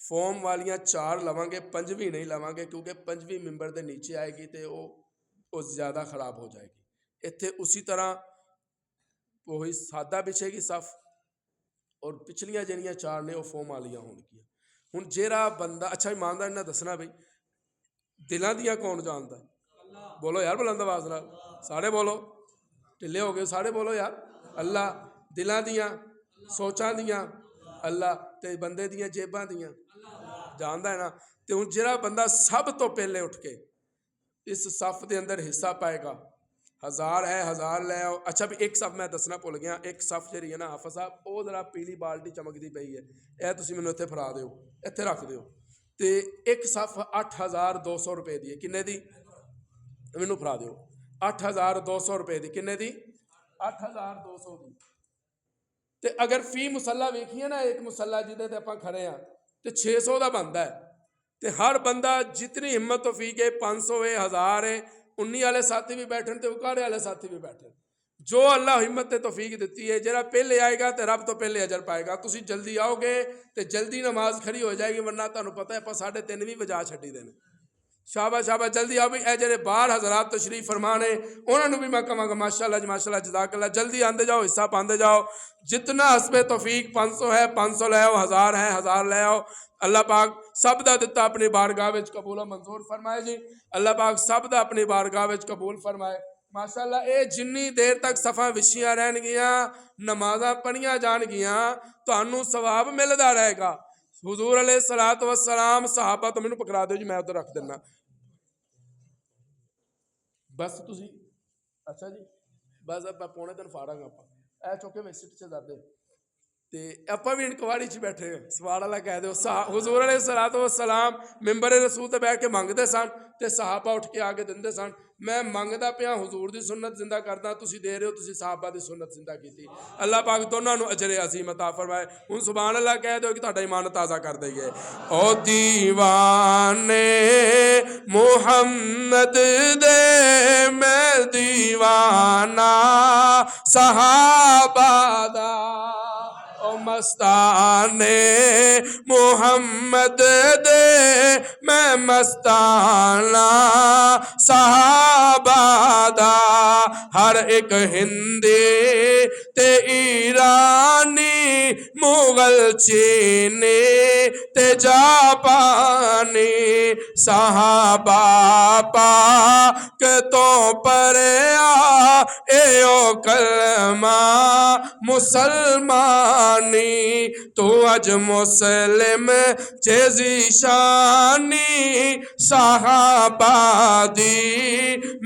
فوم والیاں 4 لواں گے، 5ویں نہیں لواں گے، کیونکہ 5ویں ممبر دے نیچے آئے گی تے وہ زیادہ خراب ہو جائے گی۔ اتھے اسی طرح وہی سادہ بچھے گی صف، اور پچھلیاں جنیاں 4 نے وہ فوم والیاں ہون گیا۔ ہن جیڑا بندہ، اچھا ایماندار نہ دسنا بھئی دلاں دیاں کون جاندا؟ بولو یار بلند آواز نال، سارے بولو، ٹلے ہو گئے سارے بولو یار۔ اللہ، دلاں دیاں، سوچاں دیاں اللہ، تے بندے دیاں جیباں دیاں جاندا ہے نا۔ تے ہن جیڑا بندہ سب تو پہلے اٹھ کے اس صف دے اندر حصہ پائے گا، 1000 ہے 1000 لے آؤ۔ اچھا بھی ایک صف میں دسنا بھول گیا، ایک صف جڑی ہے نا حافظ صاحب، وہ ذرا پیلی بالٹی چمکدی پئی ہے، اے تسی مینوں ایتھے پھڑا دیو، ایتھے رکھ دیو۔ تے ایک صف 8200 روپے دی ہے، کنے دی؟ مینوں پھڑا دیو، 8200 روپے دی، کنے دی؟ 8200 دی۔ تے اگر فی مسلح ویکھیے نا، ایک مسلح جدے تے اپاں کھڑے ہاں تے 600 دا بندا ہے، تے ہر بندہ جتنی ہمت توفیق ہے، 500 ہے 1000 ہے، 19 والے ساتھی بھی بیٹھن تے اکاڑے والے ساتھی بھی بیٹھن، جو اللہ ہمت تے توفیق دیتی ہے، جڑا پہلے آئے گا تے رب تو پہلے اجر پائے گا۔ تسی جلدی آؤ گے تے جلدی نماز کھڑی ہو جائے گی، ورنہ تانوں پتہ ہے اپاں 3:30 بھی بجا چھڈی دے نے۔ شاباش شاباش، جلدی آؤ بھی، اے جڑے باہر حضرات تشریف فرمانے انہوں نے بھی میں کہاں گا ماشاءاللہ جزاک اللہ، جلدی آندے جاؤ، حصہ پاندے جاؤ، جتنا حسب توفیق 500 ہے 500 لے آؤ، 1000 ہے 1000 لے آؤ۔ اللہ پاک سب دا دتا اپنی بارگاہ وچ قبول و منظور فرمائے جی، اللہ پاک سب دا اپنی بارگاہ وچ قبول فرمائے۔ ماشاءاللہ اے جنی دیر تک صفاں وچھیاں رہن گیاں، نمازاں پڑھیاں جان گیاں، تانوں ثواب ملدا رہے گا۔ حضور علیہ الصلوۃ والسلام، صحابہ تو مینوں پکڑا دیو جی، میں ادھر رکھ دینا بس۔ تسی ਅੱਛਾ ਜੀ, ਬਸ ਆਪਾਂ ਪੌਣੇ ਦਿਨ ਫਾੜਾਂਗੇ ਆਪਾਂ ਐ ਚੁੱਕੇ ਵਿਸਿਟ 'ਚ ਦਾਦੇ ਤੇ ਆਪਾਂ ਵੀ ਇਨਕੁਆਰੀ 'ਚ ਬੈਠੇ ਹਾਂ। ਸਵਾਲ ਵਾਲਾ ਕਹਿ ਦਿਓ ਹੁਜ਼ੂਰ ਅਲੈਹਿਸਸਲਾਤੁ ਵਸਸਲਾਮ ਮਿੰਬਰ ਰਸੂਲ ਤੇ ਬਹਿ ਕੇ ਮੰਗਦੇ ਸਨ ਤੇ ਸਹਾਬਾ ਉੱਠ ਕੇ ਆ ਕੇ ਦਿੰਦੇ ਸਨ। ਮੈਂ ਮੰਗਦਾ ਪਿਆ ਹੁਜ਼ੂਰ ਦੀ ਸੁਨਨਤ ਜ਼ਿੰਦਾ ਕਰਦਾ, ਤੁਸੀਂ ਦੇ ਰਹੇ ਹੋ, ਤੁਸੀਂ ਸਹਾਬਾ ਦੀ ਸੁਨਨਤ ਜ਼ਿੰਦਾ ਕੀਤੀ। ਅੱਲਾਹ ਪਾਕ ਦੋਨਾਂ ਨੂੰ ਅਜਰ ਅਜ਼ੀਮ ਅਤਾ ਫਰਮਾਏ। ਹੁਣ ਸੁਭਾਨ ਅੱਲਾਹ ਕਹਿ ਦਿਓ ਕਿ ਤੁਹਾਡਾ ਈਮਾਨ ਤਾਜ਼ਾ ਕਰ ਦਈਏ। ਓ ਦੀਵਾਨੇ ਮੁਹੰਮਦ ਦੇ ਮੈਂ ਦੀਵਾਨਾ ਸਹਾਬਾ ਦਾ, ਓ ਮਸਤਾਨੇ ਮੁਹੰਮਦ ਦੇ ਮੈਂ ਮਸਤਾਨਾ ਸਹਾਬਾ ਦਾ। ਹਰ ਇੱਕ ਹਿੰਦੀ ਤੇ ਈਰਾਨੀ ਮੁਗਲ ਚੀਨੀ ਤੇ ਜਾਪਾਨੀ ਸਹਾਬਾ ਪਾਕ ਤੋਂ ਪਰਿਆ ਏਓ ਕਲਮਾ ਮੁਸਲਮਾਨੀ। ਤੂੰ ਅਜ ਮੁਸਲਿਮ ਚ ਜ਼ੀਸ਼ਾਨੀ ਸਹਾਬਾ ਦੀ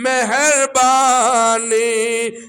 ਮਿਹਰਬਾਨੀ